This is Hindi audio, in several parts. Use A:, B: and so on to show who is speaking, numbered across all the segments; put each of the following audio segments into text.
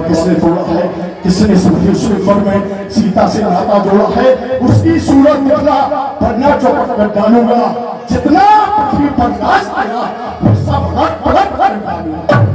A: किसने तोड़ा है, किसने स्वयंवर में सीता से नाता जोड़ा है, उसकी सूरत निकला वरना चौपट कर डालूंगा। जितना पृथ्वी पर राज किया वो सब पलट पलट कर डालूंगा।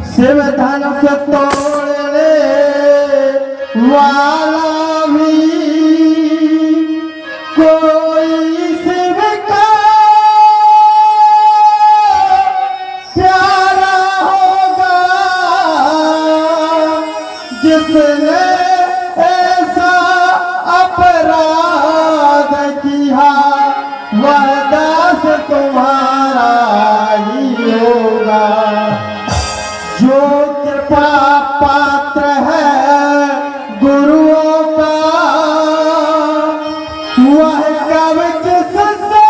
B: शिवधन से तोड़ने वाला भी कोई शिव का प्यारा होगा, जिसने ऐसा अपराध किया वह दास तुम्हारा ही होगा। जो कृपा पात्र है गुरुओं का वह कब किससे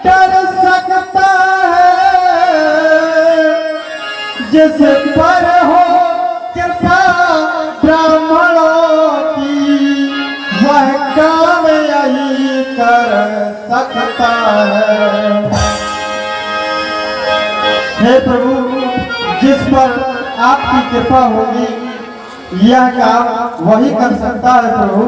B: डर सकता है। जिस पर हो कृपा ब्राह्मणों की वह काम यही कर सकता है। हे प्रभु, जिस पर आपकी कृपा होगी यह काम वही कर सकता है। प्रभु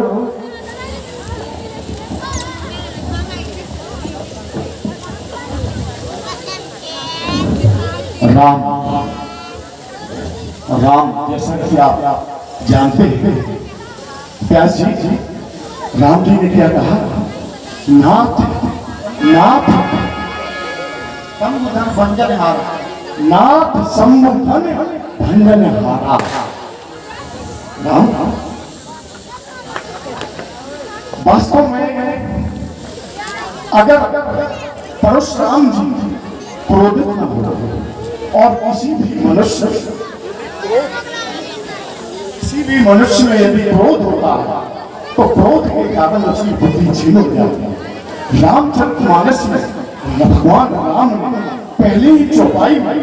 A: राम राम जैसा कि आप जानते हैं व्यास जी, राम जी ने क्या कहा? नाथ नाथ संबुधन भंजन हारा, नाथ संबुधन भंजन हारा। राम वास्तव में अगर परशुराम जी क्रोधित न हो और किसी भी मनुष्य में यदि क्रोध होता है तो क्रोध के कारण उसकी बुद्धि छीन हो जाती है। रामचरितमानस में भगवान राम ने पहले ही चौपाई में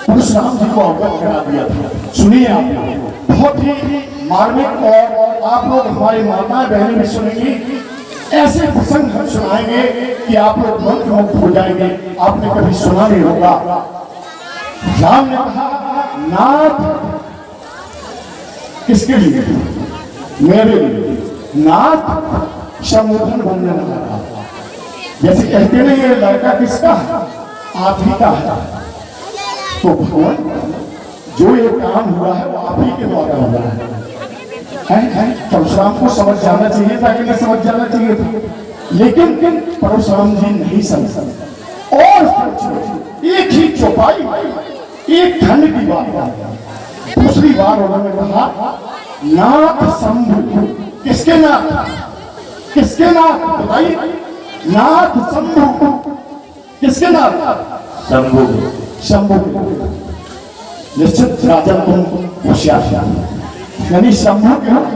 A: परशुराम जी को अवगत करा दिया था। सुनिए आप, बहुत ही मार्मिक और आप लोग हमारी माताएं बहनें भी सुनेंगी। ऐसे प्रसंग हम सुनाएंगे कि आप लोग मंत्रमुग्ध हो जाएंगे। आपने कभी सुना नहीं होगा। राम ने कहा नाथ किसके लिए? मेरे लिए। नाथ संबोधन बनने लगा। जैसे कहते नहीं ये लड़का किसका है? आप ही का है। तो भगवान जो ये काम हुआ है वो आप ही के द्वारा हुआ है। परशुराम को समझ जाना चाहिए था कि नहीं समझ जाना चाहिए था, लेकिन परशुराम जी नहीं समझ। और एक ही चौपाई एक खंड की बात, दूसरी बार उन्होंने कहा नाथ शंभु। किसके नाथ? किसके नाथ बताइए? नाथ शंभु। किसके नाथ? शंभु। शंभु निश्चित राजन तुम होशियार, यानी शंभु के नाथ।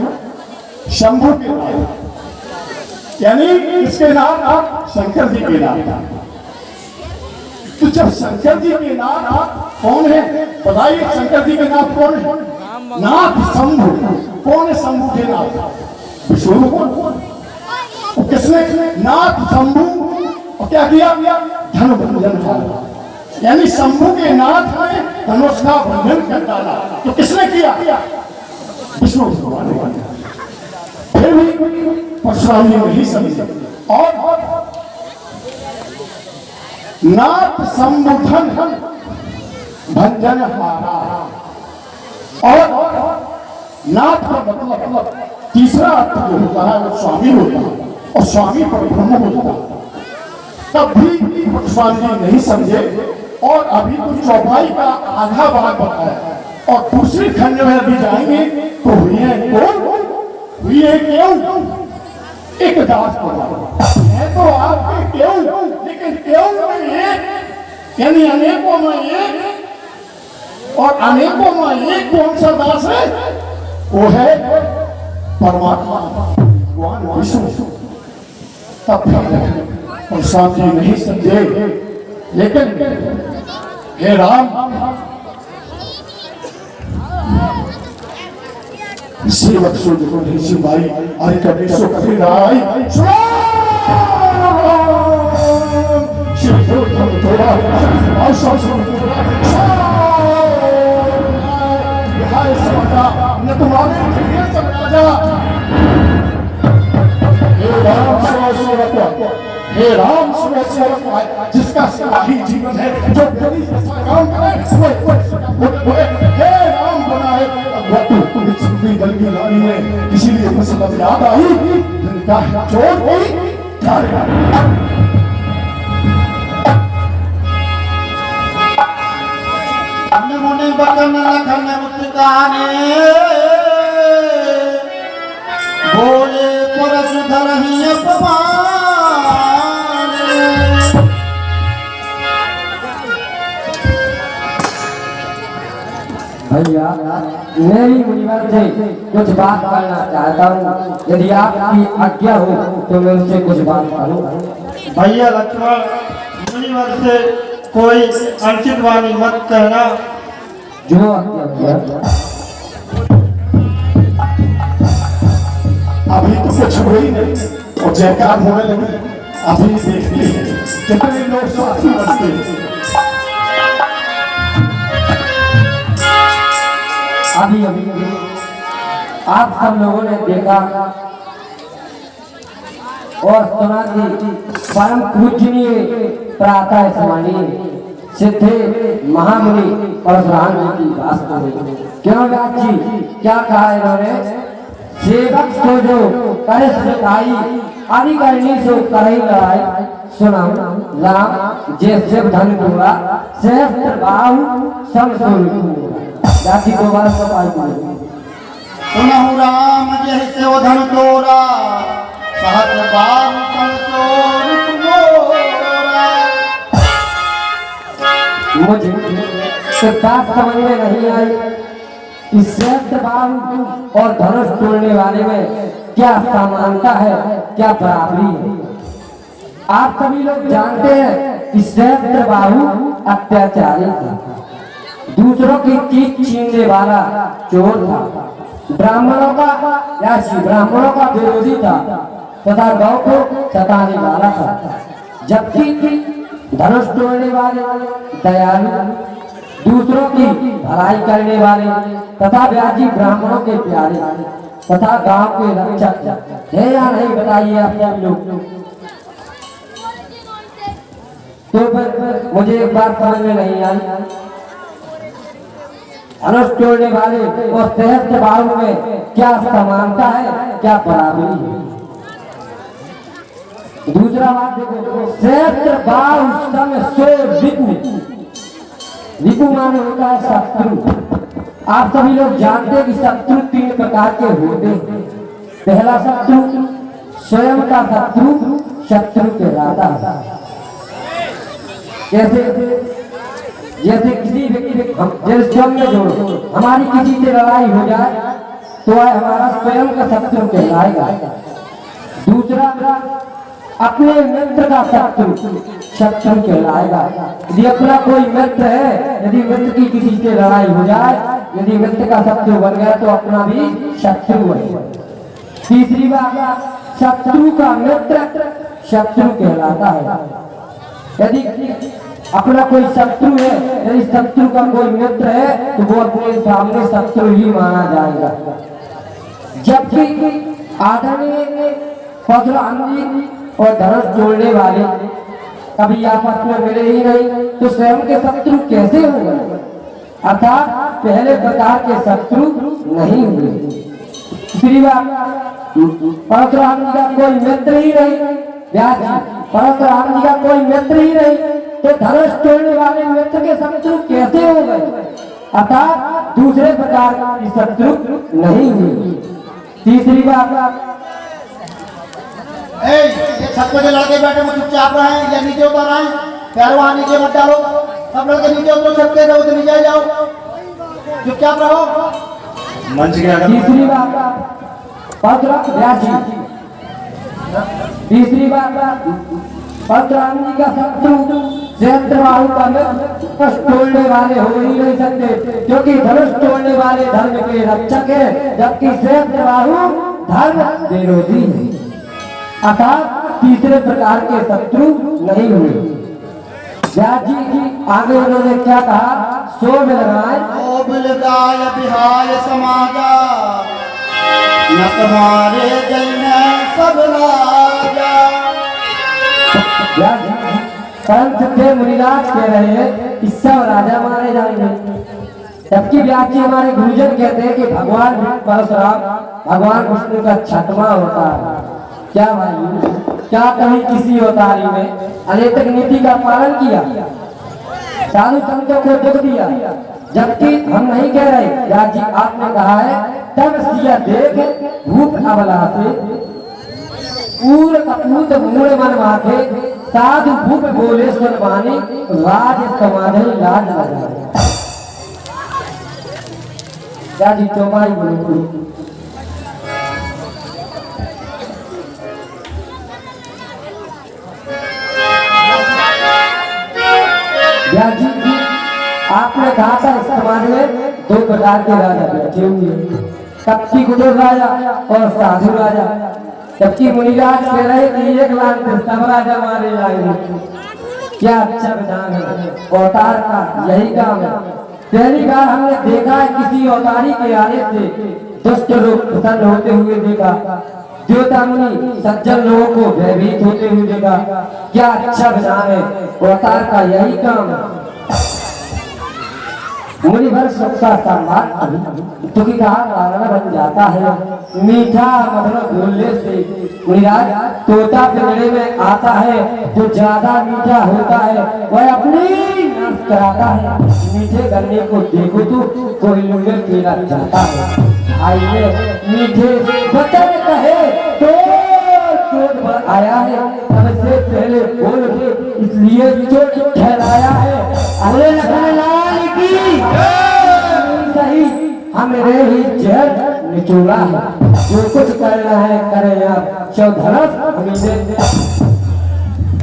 A: यानी इसके नाम आप शंकर जी के नाम। तो जब शंकर जी के नाम कौन है बताइए, शंकर जी के नाम कौन है? नाथ शंभु। कौन है शंभु के नाथ? विष्णु। कौन किसने? नाथ शंभु। और क्या किया? धन बंधन। यानी शंभु के नाथ ने धनुष का बंधन कर डाला। तो किसने किया? विष्णु भगवान ने। फिर भी परशुराम जी नहीं समझे और नाथ शंभु धन भंजन हारा। और नाथ का मतलब तीसरा अर्थ जो होता है वो स्वामी होता है, और स्वामी पर ब्रह्म होता है। तब भी स्वामी जी नहीं समझे और अभी तो चौपाई का आधा भाग बताया और दूसरे खंड में अभी जाएंगे तो हुई है क्यों एक दास है तो आपके क्यों, लेकिन क्यों में एक यानी अनेकों में एक, और अनेकों में एक कौन सा दास है? वो है परमात्मा भगवान विष्णु। तब और शाम जी नहीं समझे, लेकिन हे राम सेवक सुन भाई अरे कभी सो कभी राय न तुम्हारे हे राम सेवक जिसका सिपाही जीवन है, जो काम करे हे राम बनाए। दल की रानी में इसीलिए मुसीबत याद आई, चोट हुई
B: मुनि बचन लखन मुस्काने बोले परशुधर ही अपमान।
C: भैया मेरी मुनिवर से कुछ बात करना चाहता हूँ, यदि आपकी आज्ञा हो तो मैं उनसे कुछ बात करूँ।
B: भैया लक्ष्मण, मुनिवर से कोई अनुचित वाणी मत कहना।
C: जो आज्ञा भैया।
A: अभी तो कुछ हुई नहीं और जयकार होने लगे। अभी देखिए कितने लोग साथी बचते हैं।
C: अभी आप सब लोगों ने देखा और सुना कि परम पूजनीय प्रातः स्मरणीय सिद्ध महामुनि परशुराम जी की वास्तु हुई। क्यों व्यास जी क्या कहा इन्होंने? सेवक को जो करे सिखाई आदि करनी सो करे लड़ाई। सुना राम जे शिव धन दूंगा सहस्त्र बाहु सब सोलूंगा। जाति को बार सब आई
B: सुनहु राम जय से धन तोरा सहस्त्र बाहु सब सोलूंगा।
C: मुझे तो बात समझ में नहीं आई कि सहस्त्र बाहु और धनुष तोड़ने वाले में क्या समानता है, क्या बराबरी है। आप सभी लोग जानते हैं कि सहस्त्र बाहु अत्याचारी था, दूसरों की चीज छीनने वाला चोर था, ब्राह्मणों का विरोधी था तथा गौ को सताने वाला था। जबकि धनुष तोड़ने वाले दयालु, दूसरों की भलाई करने वाले तथा व्याजी ब्राह्मणों के प्यारे तथा गांव के रक्षक है या नहीं बताइए आप सब लोग। तो फिर मुझे एक बात समझ में नहीं आई, धनुष तोड़ने वाले और सहस्त्र बाहु में क्या समानता है, क्या बराबरी है। दूसरा बात देखो, सहस्त्र बाहु सम सो विपु। विपु माने होता है शत्रु। आप सभी लोग जानते हैं कि शत्रु 3 प्रकार के होते हैं। पहला शत्रु स्वयं का शत्रु, शत्रु के राजा। जैसे किसी व्यक्ति में जोड़ो हमारी किसी से लड़ाई हो जाए तो वह हमारा स्वयं का शत्रु कहलाएगा। दूसरा, अपने मित्र का शत्रु कहलाएगा। यदि अपना कोई मित्र है, यदि मित्र की किसी से लड़ाई हो जाए, यदि मित्र का शत्रु बन गया तो अपना भी शत्रु है। तीसरी बात, शत्रु का मित्र शत्रु कहलाता है। यदि अपना कोई शत्रु है, यदि शत्रु का कोई मित्र है तो वो अपने सामने शत्रु ही माना जाएगा। जबकि आदरणीय परशुराम जी और धनुष तोड़ने वाले कभी आपस में मिले ही नहीं, तो स्वयं के शत्रु कैसे हो गए? अर्थात पहले प्रकार के शत्रु नहीं हुए। दूसरी बात, परशुराम जी का कोई मित्र ही नहीं, व्यास जी परशुराम जी का कोई मित्र ही नहीं, तो धनुष तोड़ने वाले मित्र के शत्रु कैसे हो गए? अर्थात दूसरे प्रकार की शत्रु नहीं हुई। तीसरी बात,
D: ये छत पे जो लड़के बैठे वो चुपचाप रहे या नीचे उतर आए, पैर वहां नीचे मत डालो, सब लड़के नीचे उतरो, छत पे रहो तो नीचे जाओ, चुपचाप रहो।
A: मंच के अगर
C: तीसरी बात, व्यास जी तीसरी बात, परशुराम जी का शत्रु सहस्त्रबाहु का मित्र तोड़ने वाले हो ही नहीं सकते, क्योंकि धनुष तोड़ने वाले धर्म के रक्षक है, जबकि सहस्त्रबाहु धर्म विरोधी है। अर्थात तीसरे प्रकार के शत्रु नहीं हुए। व्यास जी आगे उन्होंने क्या कहा? सो बिलगाय
D: बिहाय समाजा, न तुम्हारे दिल में सब लाजा।
C: पंथ थे मुनिराज कह रहे हैं कि सब राजा मारे जाएंगे, जबकि व्यास जी हमारे गुरुजन कहते हैं कि भगवान परशुराम भगवान विष्णु का छठवां अवतार है। क्या भाई, क्या कहीं किसी अवतारी में अनैतिक नीति का पालन किया, साधु संतों को दुख दिया? जबकि हम नहीं कह रहे, व्यास जी आपने कहा है तब सिया देख भूत अबला से पूर कपूत मूल मन माथे, साधु भूप बोले सुन वाणी, राज समाधि लाज लगा। व्यास जी चौपाई बोले, व्यास जी आपने कहा था इस समाज में दो प्रकार के राजा बैठे हुए, कपटी कुटीर राजा और साधु राजा। जबकि मुनिराज कह रहे कि 1 लाख सब राजा मारे जाएंगे। क्या अच्छा विधान है, अवतार का यही काम है। पहली बार हमने देखा है किसी अवतारी के आने से दुष्ट लोग प्रसन्न होते हुए देखा, देवता मुनि सज्जन लोगों को भयभीत होते हुए देखा। क्या अच्छा विधान है, अवतार का यही काम है। मुनि भर सबका सम्मान दुखी का कारण बन जाता है। मीठा मधुर बोलने से मुनिराज तोता पिंजरे में आता है, जो ज्यादा मीठा होता है वह अपनी नाश कराता है। मीठे गन्ने को देखो तो कोई लुंगे पीना चाहता है। आइए मीठे वचन कहे तो चोट भर आया है, सबसे पहले बोल के इसलिए चोट ठहराया है। अरे लाल की सही हमरे ही जड़ निचोड़ा है, जो कुछ करना है करें आप चौधरस हमीदे।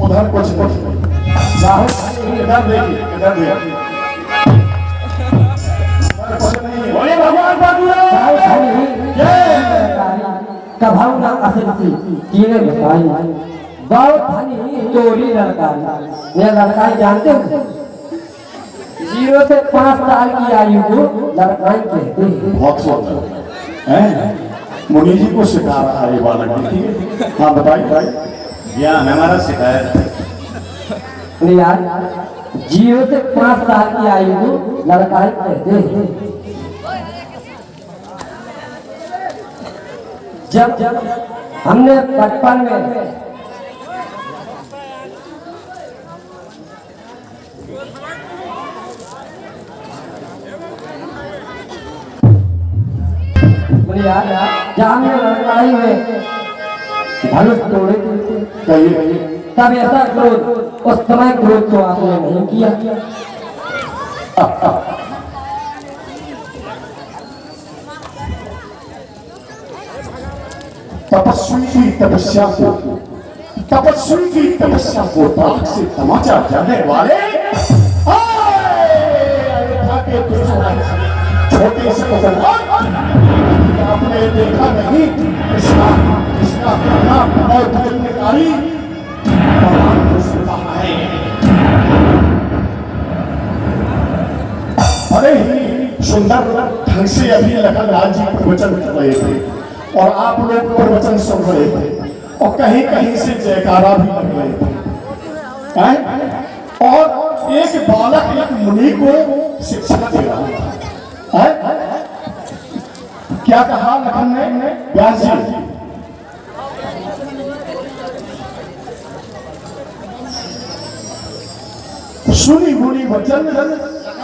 A: उधर कुछ इधर देखिए, इधर देखिए। भगवान कभाऊ ना असल सी तीन बताई बहुत धनी तोरी लड़काई। ये लड़काई जानते हो, 0 से 5 साल की आयु को लड़काई कहते हैं। बहुत सुंदर है, मुनि जी को सिखा रहा है ये बालक, ठीक है? हाँ बताइए भाई।
E: ज्ञान हमारा सिखाया
C: यार 0 से 5 साल की आयु को लड़काई कहते हैं। जब हमने बचपन में लड़ाई में धनुष तोड़े थे, तब ऐसा क्रोध उस समय क्रोध तो आपने नहीं किया।
A: तपस्वी की तपस्या को ताक से तमाचा जाने वाले अयोध्या के छोटे से आपने देखा नहीं इसका कहना और धर्मकारी भगवान ने कहा है। बड़े ही सुंदर ढंग से अभी लखन लाल जी प्रवचन कर रहे थे और आप लोग प्रवचन सुन रहे थे और कहीं कहीं से जयकारा भी लग रहे थे और एक बालक एक मुनि को शिक्षा दे रहा था। क्या कहा लखन ने? व्यास जी सुनी मुनि वचन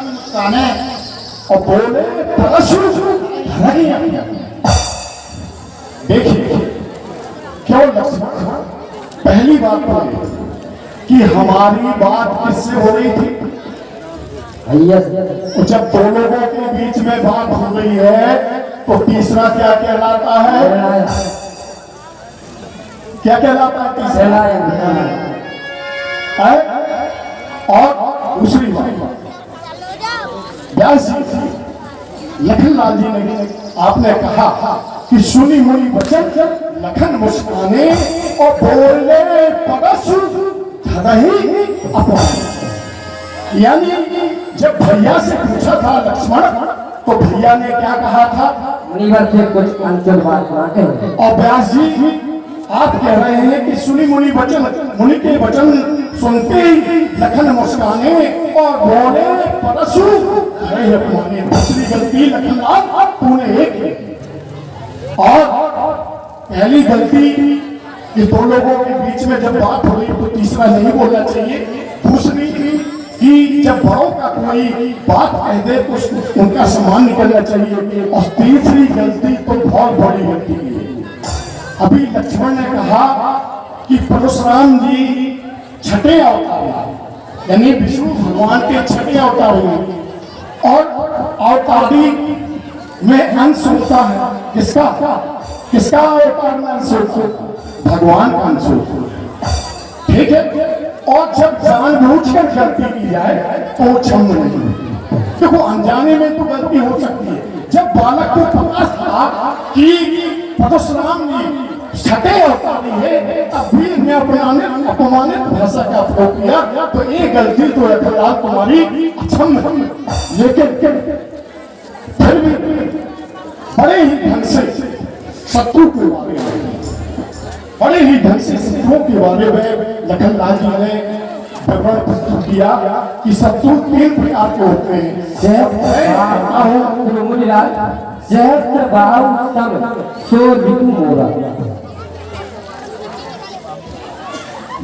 A: मुस्काने और बोले देखिए क्यों लक्ष्मण पहली बात तो कि हमारी बात किससे हो रही थी? जब दो लोगों के बीच में बात हो रही है तो तीसरा क्या कहलाता है? क्या कहलाता है तीसरा? और दूसरी बात व्यास जी लखन लाल जी ने आपने कहा कि सुनी मुनि वचन लखन मुस्काने और बोले परशु अपमान। यानी जब भैया से पूछा था लक्ष्मण तो भैया ने क्या कहा था?
C: मुनिवर से कुछ अंतर बात ना करें।
A: और व्यास जी आप कह रहे हैं कि सुनी मुनि वचन मुनि के वचन सुनते ही लखन मुस्काने और बोले परशु अपमाने। दूसरी गलती लखन लाल तूने एक और पहली गलती कि दो लोगों के बीच में जब बात हो रही तो तीसरा नहीं बोलना चाहिए। दूसरी कि जब बड़ों का कोई बात कह दे तो उनका सम्मान निकलना चाहिए। और तीसरी गलती तो बहुत बड़ी गलती है। अभी लक्ष्मण ने कहा कि परशुराम जी छठे अवतार यानी विष्णु भगवान के छठे अवतार हुए और अवतारी में अंश होता है किसका अवतार में अंश होता है? भगवान का अंश होता है। ठीक है। और जब जानबूझकर गलती की जाए तो क्षम नहीं। देखो अनजाने में तो गलती हो सकती है। जब बालक को पता था कि परशुराम जी छठे अवतारी है तब भी ने अपमानित भाषा का प्रयोग किया तो ये गलती तो लखनलाल तुम्हारी क्षम नहीं। लेकिन फिर भी बड़े ही ढंग से शत्रु के बारे में बड़े ही ढंग से शत्रुओं के बारे में लखन लाल जी ने विवरण प्रस्तुत किया कि शत्रु 3 प्रकार के होते हैं।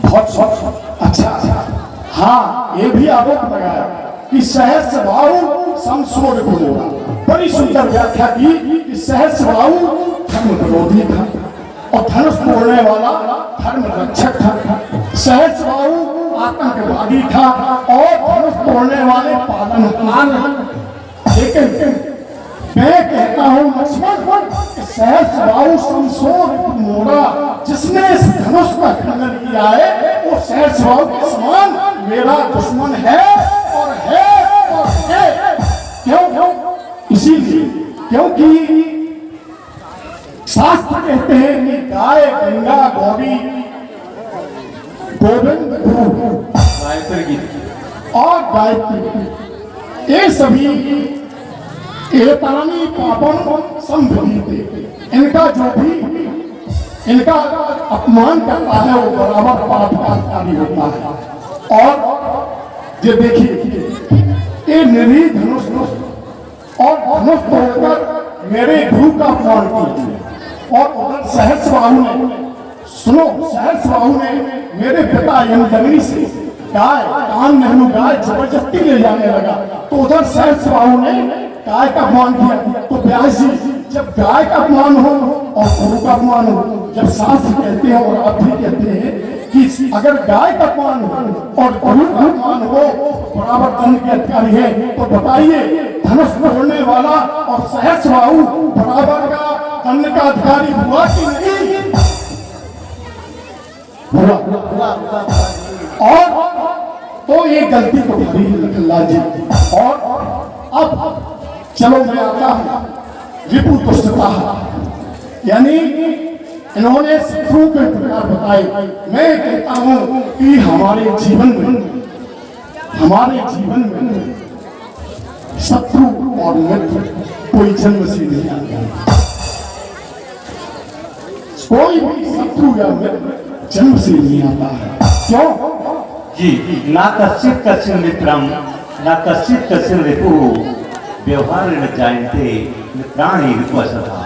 A: बहुत अच्छा। हाँ ये भी आरोप लगाया कि सहज स्वभाव समशोर मोरा। बड़ी सुंदर व्याख्या की कि सहज स्वभाव धर्म विरोधी था और धनुष तोड़ने वाला धर्म रक्षक था। सहज स्वभाव आतंकवादी था और धनुष तोड़ने वाले पालनहार। लेकिन मैं कहता हूं लक्ष्मण सहज स्वभाव समशोर मोरा जिसने इस धनुष का खंडन किया है वो सहज स्वभाव के समान मेरा दुश्मन है और है और है। क्यों? इसीलिए क्योंकि शास्त्र कहते हैं कि गाय गंगा गौरी गोविंद और गायत्री ये सभी एतानी पापन संभवीते इनका जो भी इनका अपमान करता है वो बराबर पाप का अधिकारी होता है। और ये देखिए ये निरी धनुष और धनुष तोड़कर मेरे गुरु का अपमान कीजिए। और उधर सहस्रबाहु ने सुनो सहस्रबाहु ने मेरे पिता यमदग्नि से गाय कान में गाय जबरदस्ती ले जाने लगा तो उधर सहस्रबाहु ने गाय का अपमान किया। तो व्यास जी जब गाय का अपमान हो और गुरु का अपमान हो जब शास्त्र कहते हैं और आप भी कहते हैं कि अगर गाय का अपमान हो और गुरु का अपमान हो बराबर दंड के अधिकारी है तो बताइए धनुष तोड़ने वाला और सहस्रबाहु बराबर का दंड का अधिकारी हुआ कि नहीं? हुआ।
D: हुआ हुआ
A: और तो ये गलती तो हमारी लखनलाल जी। और अब चलो मैं आता हूं रिपु दुष्टता, यानी इन्होंने शत्रु के प्रकार बताए। मैं कहता हूं कि हमारे जीवन में शत्रु और मित्र कोई जन्म से नहीं आता। कोई भी शत्रु या मित्र जन्म से नहीं आता है। क्यों?
E: जी, ना कश्चित कश्चिन मित्रम ना कश्चित कश्चिन रिपु व्यवहार न जानते मित्राणि रिपुवशतः।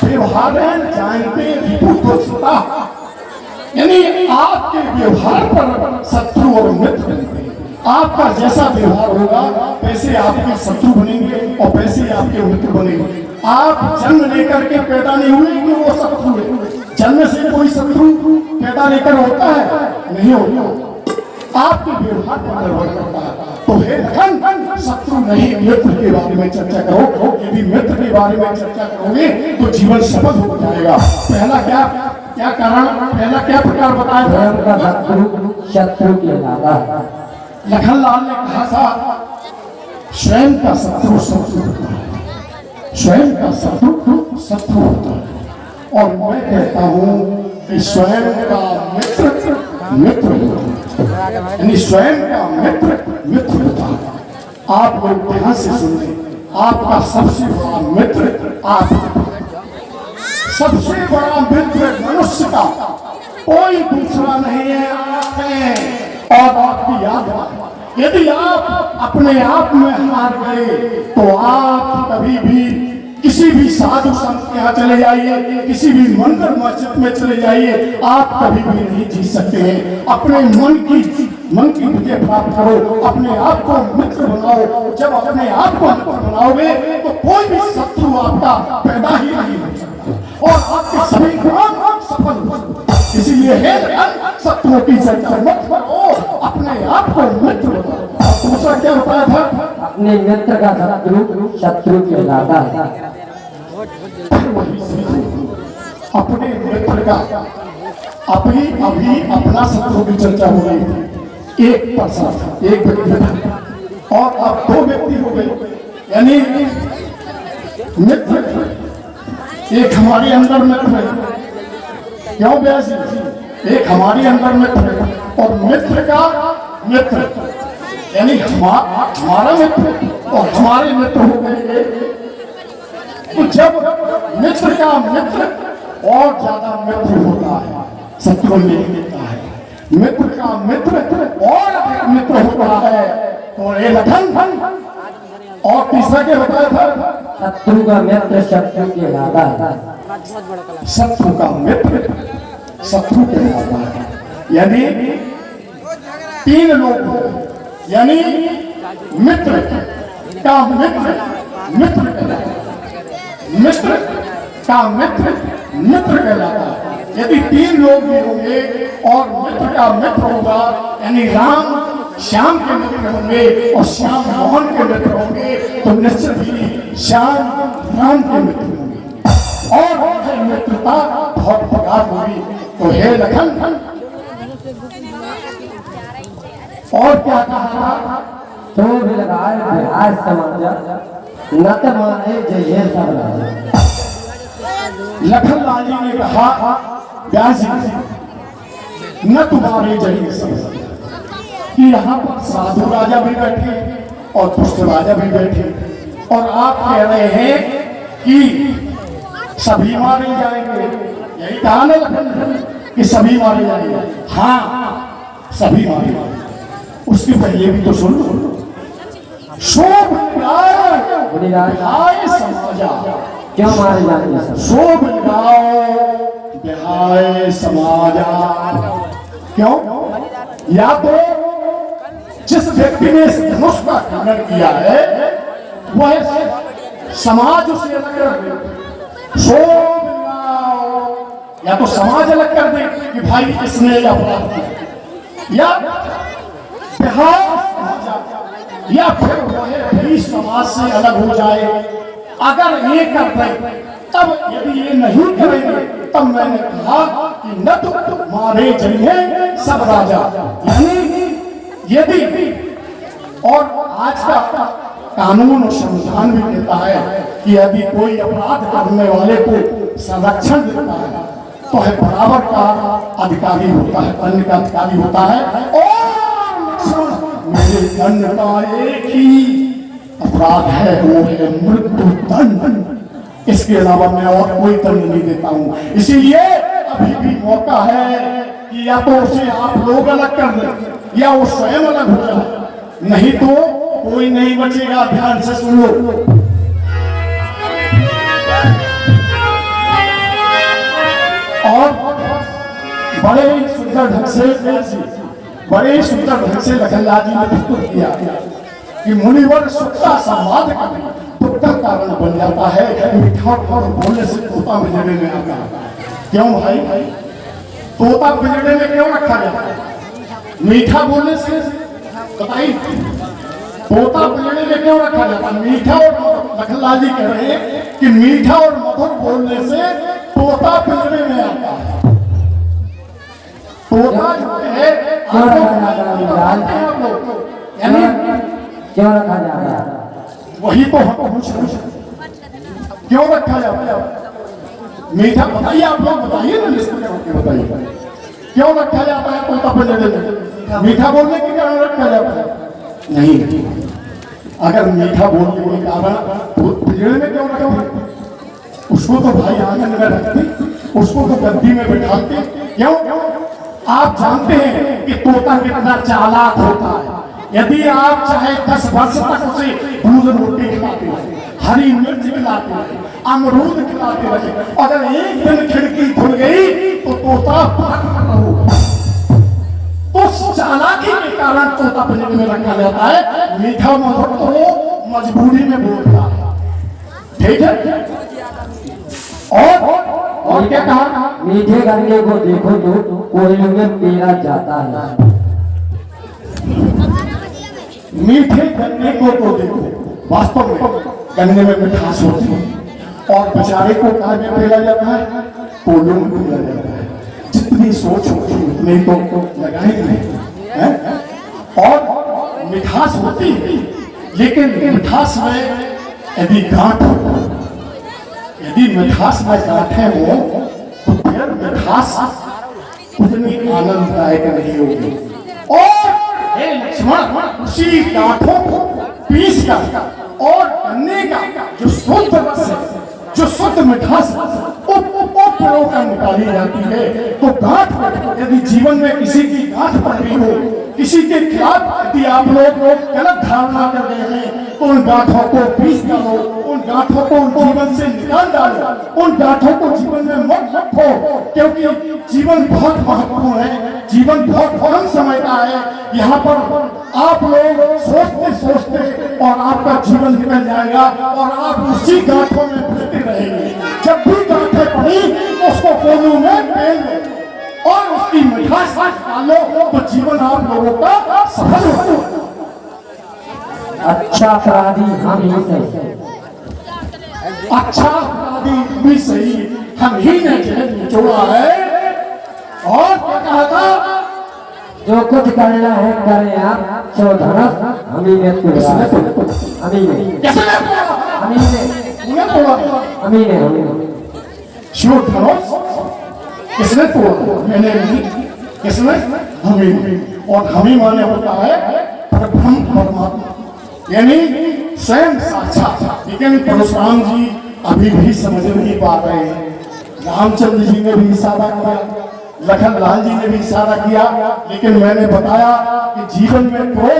A: व्यवहार जानते रिपु दुष्टता, यानी आपके व्यवहार पर शत्रु और मित्र बनते हैं। आपका जैसा व्यवहार होगा वैसे आपके शत्रु बनेंगे और वैसे आपके मित्र बनेंगे। आप जन्म लेकर के पैदा नहीं हुए कि वो शत्रु है। जन्म से कोई शत्रु पैदा लेकर होता है? नहीं होता। आपके व्यवहार पर निर्भर करता है। तो हे धन शत्रु नहीं मित्र के बारे में चर्चा करो। यदि मित्र के बारे में चर्चा करोगे तो जीवन सफल हो जाएगा। पहला क्या कारण, पहला क्या प्रकार बताया?
C: स्वयं का शत्रु शत्रु कहलाता है।
A: लखनलाल ने कहा था स्वयं का शत्रु शत्रु होता है, स्वयं का शत्रु शत्रु होता है। और मैं कहता हूं कि स्वयं का मित्र मित्र होता है, यानी स्वयं का मित्र मित्र होता है। आप लोग ध्यान से सुनिए, आपका सबसे बड़ा मित्र आप, सबसे बड़ा मित्र मनुष्य का कोई दूसरा नहीं है, आप हैं। और आपकी याद, यदि आप अपने आप में हार गए तो आप कभी भी किसी भी साधु संत के यहाँ चले जाइए, किसी भी मंदिर मस्जिद में चले जाइए, आप कभी भी नहीं जीत सकते हैं। अपने मन की विजय प्राप्त करो, अपने आप को मित्र बनाओ। जब अपने आप को मित्र बनाओगे तो कोई भी शत्रु आपका पैदा ही नहीं हो सकता और आपके सभी काम सफल हो सकते। इसीलिए हे शत्रुओं की चर्चा मत करो, अपने आप को मित्र बनाओ। और दूसरा क्या बताया था?
C: अपने मित्र का शत्रु शत्रु कहलाता है।
A: अपने मित्र का अभी अपना शत्रु की चर्चा हो रही थी। एक पर्सन, एक व्यक्ति था और अब दो व्यक्ति हो गए, यानी मित्र एक हमारे अंदर मित्र है। क्यों व्यास जी? एक हमारे अंदर मित्र है और मित्र का मित्र, यानी हमारा मित्र और हमारे मित्र हो गए। तो जब मित्र का मित्र और ज्यादा मित्र होता है, शत्रु नहीं मिलता है। मित्र का मित्र और अधिक मित्र होता है तो ये लखन। और तीसरा क्या बताया था?
C: शत्रु का मित्र शत्रु कहलाता है।
A: शत्रु का मित्र शत्रु कहलाता है। यानी तीन लोग, यानी मित्र का मित्र मित्र कहलाता है, मित्र का मित्र मित्र कहलाता है। यदि तीन लोग भी होंगे और मित्र का मित्र होगा, यानी राम श्याम के मित्र होंगे और श्याम मोहन के मित्र होंगे, तो निश्चित ही श्याम राम के मित्र होंगे और मित्रता बहुत प्रकार होगी। तो हे लखन, और क्या कहा?
C: तो भी लगाए बिहार समाज नत माने जय सब राजा।
A: लखनलाल जी ने कहा व्यास जी न तुम्हारे जय सब, कि यहाँ पर साधु राजा भी बैठे और दुष्ट राजा भी बैठे और आप कह रहे हैं कि सभी मारे जाएंगे। यही कहा ना लखन कि सभी मारे जाएंगे? हाँ, सभी मारे जाएंगे। उसके पहले भी तो सुन लो। शोभ बिहाय समाजा,
C: क्यों मारे जाएंगे सब?
A: शोभ बिहाय समाजा। क्यों? या तो जिस व्यक्ति ने इस धनुष का खंडन किया है वह समाज उसे अलग कर दे। शोभ या तो समाज अलग कर दे कि भाई इसने अपराध किया, या या फिर वह भी समाज से अलग हो जाए। अगर ये कर दे तब, यदि ये नहीं करेंगे तब मैंने कहा कि न तो मारे जाइए सब राजा, यानी यदि, और आज का कानून और संविधान भी कहता है कि यदि कोई अपराध करने वाले को संरक्षण देता है तो है बराबर का अधिकारी होता है, दंड का अधिकारी होता है। और मेरे दंड का एक ही अपराध है, वो है मृत्यु दंड। इसके अलावा मैं और कोई दंड नहीं देता हूँ। इसीलिए अभी भी मौका है कि या तो उसे आप लोग अलग कर दें या वो स्वयं अलग हो जाए, नहीं तो कोई नहीं बचेगा। ध्यान से सुन लो। और बड़े सुंदर ढंग से लखनलाल जी ने प्रस्तुत किया कि मुनिवर सुखता संवाद का दुख का कारण बन जाता है। मीठा बोलने से तोता बिजड़े में आता है। क्यों भाई? तोता बिजड़े में क्यों रखा जाता है? मीठा बोलने से, बताइए, तोता बिजड़े में क्यों रखा जाता है? मीठा और लखनलाल जी कह रहे हैं कि मीठा और मधुर बोलने से तोता पिंजरे में आता है। तोता जो है
C: क्यों रखा जाता है? क्यों रखा जाता है?
A: वही तो हमको पूछ रहे हैं, क्यों रखा जाता है? मीठा बताइए, आप लोग बताइए ना, लिस्ट में होके बताइए क्यों रखा जाता है तोता पिंजरे में? मीठा बोलने के कारण रखा जाता है? नहीं, अगर मीठा बोलने के कारण तो पिंजरे में क्यों रखते? उसको तो भाई आंगन में रखते, उसको तो गद्दी में बिठाते। क्यों? आप जानते हैं कि तोता कितना चालाक होता है। यदि आप चाहे 10 वर्ष तक उसे दूध रोटी खिलाते रहे, हरी मिर्च खिलाते रहे, अमरूद खिलाते रहे, अगर एक दिन खिड़की खुल गई तो तोता उस चालाकी के कारण तोता पिंजरे में रखा जाता है। मीठा मधुर तो वो मजबूरी में बोलता है, ठीक है? और क्या कहा?
C: मीठे गन्ने को देखो तो कोयले में पेरा जाता है।
A: मीठे गन्ने को तो देखो, वास्तव में गन्ने में मिठास होती है और बेचारे को कहाँ में पेरा जाता है? कोयलों में पेरा जाता है। जितनी सोच होती उतनी तो लगाएंगे, और मिठास होती है, लेकिन मिठास में यदि गांठ हो, यदि मिठास में गांठें हो तो फिर मिठास उतनी आनंददायक नहीं होगी। और हे लक्ष्मण, उसी गांठों को पीस कर और गन्ने का जो शुद्ध रस है, जो शुद्ध मिठास कर निकाली जाती है, तो गांठ यदि जीवन में किसी की गांठ पड़ रही हो, किसी के खिलाफ यदि आप लोग गलत धारणा कर रहे हैं, तो उन गांठों को पीस डालो, उन गांठों को जीवन से निकाल डालो, उन गांठों को जीवन में मत रखो, क्योंकि जीवन बहुत महत्वपूर्ण है, जीवन बहुत अहम समय का है। यहाँ पर आप लोग सोचते सोचते और आपका जीवन निकल जाएगा और आप उसी गांठों में फंसते रहेंगे। जब भी गांठें पड़ी उसको कोनों में फेंक दो और उसकी मिठास डालो, तो जीवन आप लोगों का सफल होगा।
C: अच्छा अपराधी हम ही सही,
A: अच्छा अपराधी भी सही, हम ही ने जेल निचोड़ा है। और क्या कहा था?
C: जो कुछ करना है करें आप, चौधरस हम ही ने तोड़ा, हम ही ने,
A: कैसे
C: हम ही ने,
A: उन्हें तोड़ा?
C: हम ही ने।
A: शिव धनुष किसने तोड़ा? मैंने नहीं। किसने? हम ही। और हम ही माने होता है परब्रह्म परमात्मा, यानी स्वयं साक्षात। लेकिन परशुराम जी अभी भी समझ नहीं पा रहे हैं। रामचंद्र जी ने भी इशारा किया, लखनलाल जी ने भी इशारा किया, लेकिन मैंने बताया कि जीवन में क्रोध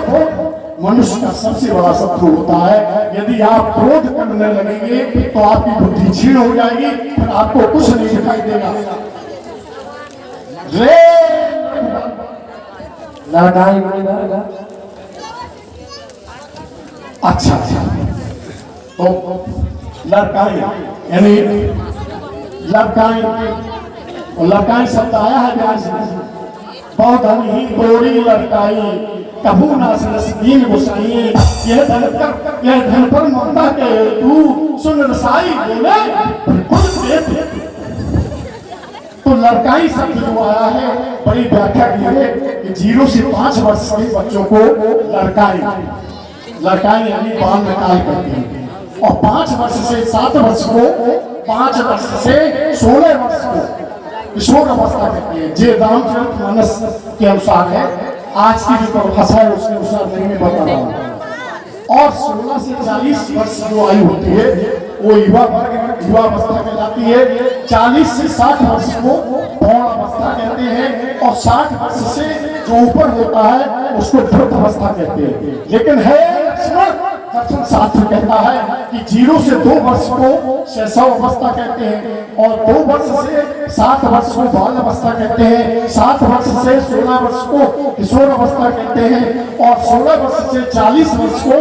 A: मनुष्य का सबसे बड़ा शत्रु होता है। यदि आप क्रोध करने लगेंगे तो आपकी बुद्धि क्षीण हो जाएगी, फिर आपको कुछ नहीं दिखाई देगा।
C: लड़काई बनेगा।
A: अच्छा, तो लड़काई यानी लड़काई, और लड़काई शब्द आया है प्यार से। बहुत ही गोरी लड़काई कबू ना दीन गुसाई, यह धन पर माता के तू सुन रसाई बोले तो लड़काई शब्द जो आया है बड़ी व्याख्या की है कि 0 से 5 वर्ष के बच्चों को लड़काई यानी बाल निकाल करते हैं, और 5 वर्ष से 7 वर्ष को, 5 वर्ष से 16 वर्ष को किशोर अवस्था कहते हैं। जे रामचरितमानस के अनुसार है, आज की जो परिभाषा है उसके अनुसार नहीं मैं बता रहा हूँ। और 16 से 40 वर्ष जो आयु होती है वो युवा अवस्था कहलाती है। 40 से 60 वर्ष को पौण अवस्था कहते हैं, और 60 वर्ष से जो ऊपर होता है उसको वृद्ध अवस्था कहते हैं। लेकिन है दर्शन शास्त्र कहता है कि 0 से 2 वर्ष को शैशव अवस्था कहते हैं, और 2 वर्ष से 7 वर्ष को बाल अवस्था कहते हैं, 7 वर्ष से 16 वर्ष को किशोर अवस्था कहते हैं, और 16 वर्ष से 40 वर्ष को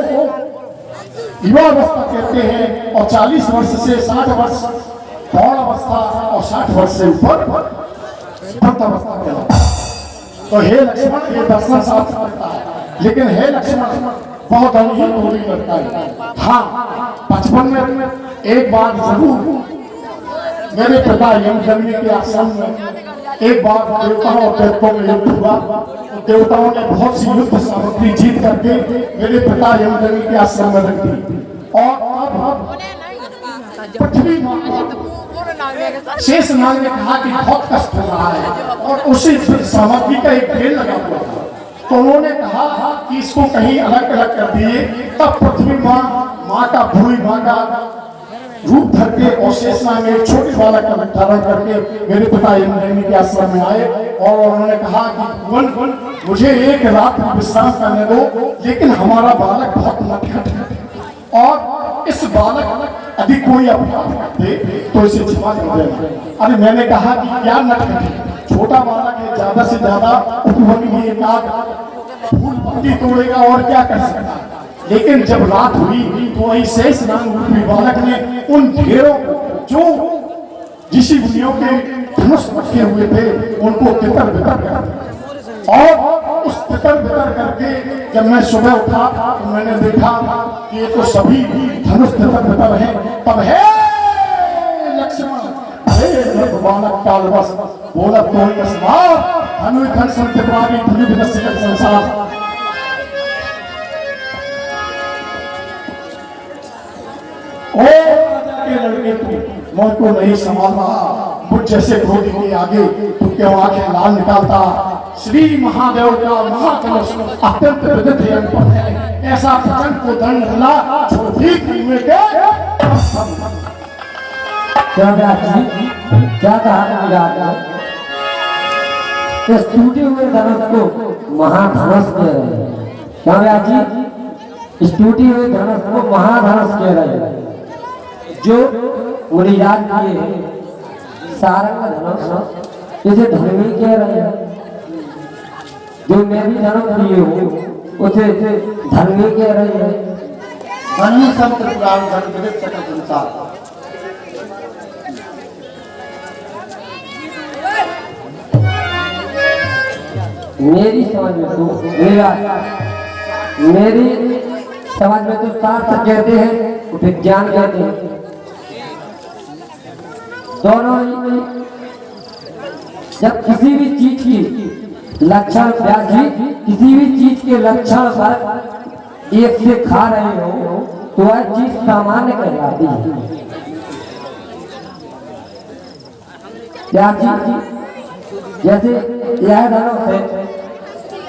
A: युवा अवस्था कहते हैं, और 40 वर्ष से 60 वर्ष पौण अवस्था, और 60 वर्ष से ऊपर वृद्ध अवस्था कहलाता है। तो हे लक्ष्मण, ये दर्शन शास्त्र कहता है। लेकिन हे लक्ष्मण, बहुत अनियत होली लगता है। हाँ, बचपन में एक बार जरूर मेरे पिता यमदग्नि के आश्रम में एक बार देवताओं और दैत्यों में युद्ध हुआ। तो देवताओं ने बहुत सी युद्ध सामग्री जीत करके मेरे पिता यमदग्नि के आश्रम में रख दी, और अब पृथ्वी शेष नाग ने कहा कि बहुत कष्ट हो रहा है, और उसी सामग्री का एक ढेर लगा हुआ था। तो उन्होंने कहा कि इसको कहीं अलग अलग कर दिए। तब पृथ्वी माँ का भूमि माँ का रूप धर के और शेषनाग में एक छोटे बालक का धारण करके मेरे पिता यमदग्नि के आश्रम में आए, और उन्होंने कहा कि मुझे एक रात विश्राम करने दो, लेकिन हमारा बालक बहुत नटखट है, और इस बालक यदि कोई अपराध करते तो इसे क्षमा कर देना। अरे मैंने कहा कि क्या नटखट है, छोटा बालक है, ज्यादा से ज्यादा उपवन में एक आध फूल पत्ती तोड़ेगा और क्या कर सकता है। लेकिन जब रात हुई तो वही शेषनाग रूपी बालक ने उन ढेरों जो ऋषि मुनियों के धनुष रखे हुए थे उनको तितर बितर कर दिया, और उस तितर बितर करके जब मैं सुबह उठा तो मैंने देखा कि ये तो सभी धनुष तितर बितर हैं। तब है लक्ष्मण, बालक काल बस बोला तो धनु धन संतवादी धनु विनश्य संसार। ओ के लड़के तू मौत को नहीं संभालना, मुझ जैसे क्रोधी के आगे तू क्यों आंखें लाल निकालता। श्री महादेव का महाकलश अत्यंत विदित है, ऐसा प्रचंड को दंड मिला जो ठीक हुए के
C: क्या कहा इस टूटे हुए धनुष को महाधनुष कह रहे हैं। क्या व्यास जी, इस टूटे हुए धनुष को महाधनुष कह रहे हैं। जो मुनिराज किए सारंग धनुष इसे धनुवी कह रहे हैं। जो मैं भी धनुष लिए हूँ उसे धनुवी कह रहे हैं।
D: धनु शब्द पुराण धन विदित सकल संसार।
C: मेरी समझ में तो मेरी समझ में तो शास्त्र कहते हैं, विज्ञान कहते हैं, दोनों ही। जब किसी भी चीज की लक्षण व्यास जी, किसी भी चीज के लक्षण पर एक से खा रहे हो तो वह चीज सामान्य कहलाती है। व्यास जी, जैसे यह धनुष है,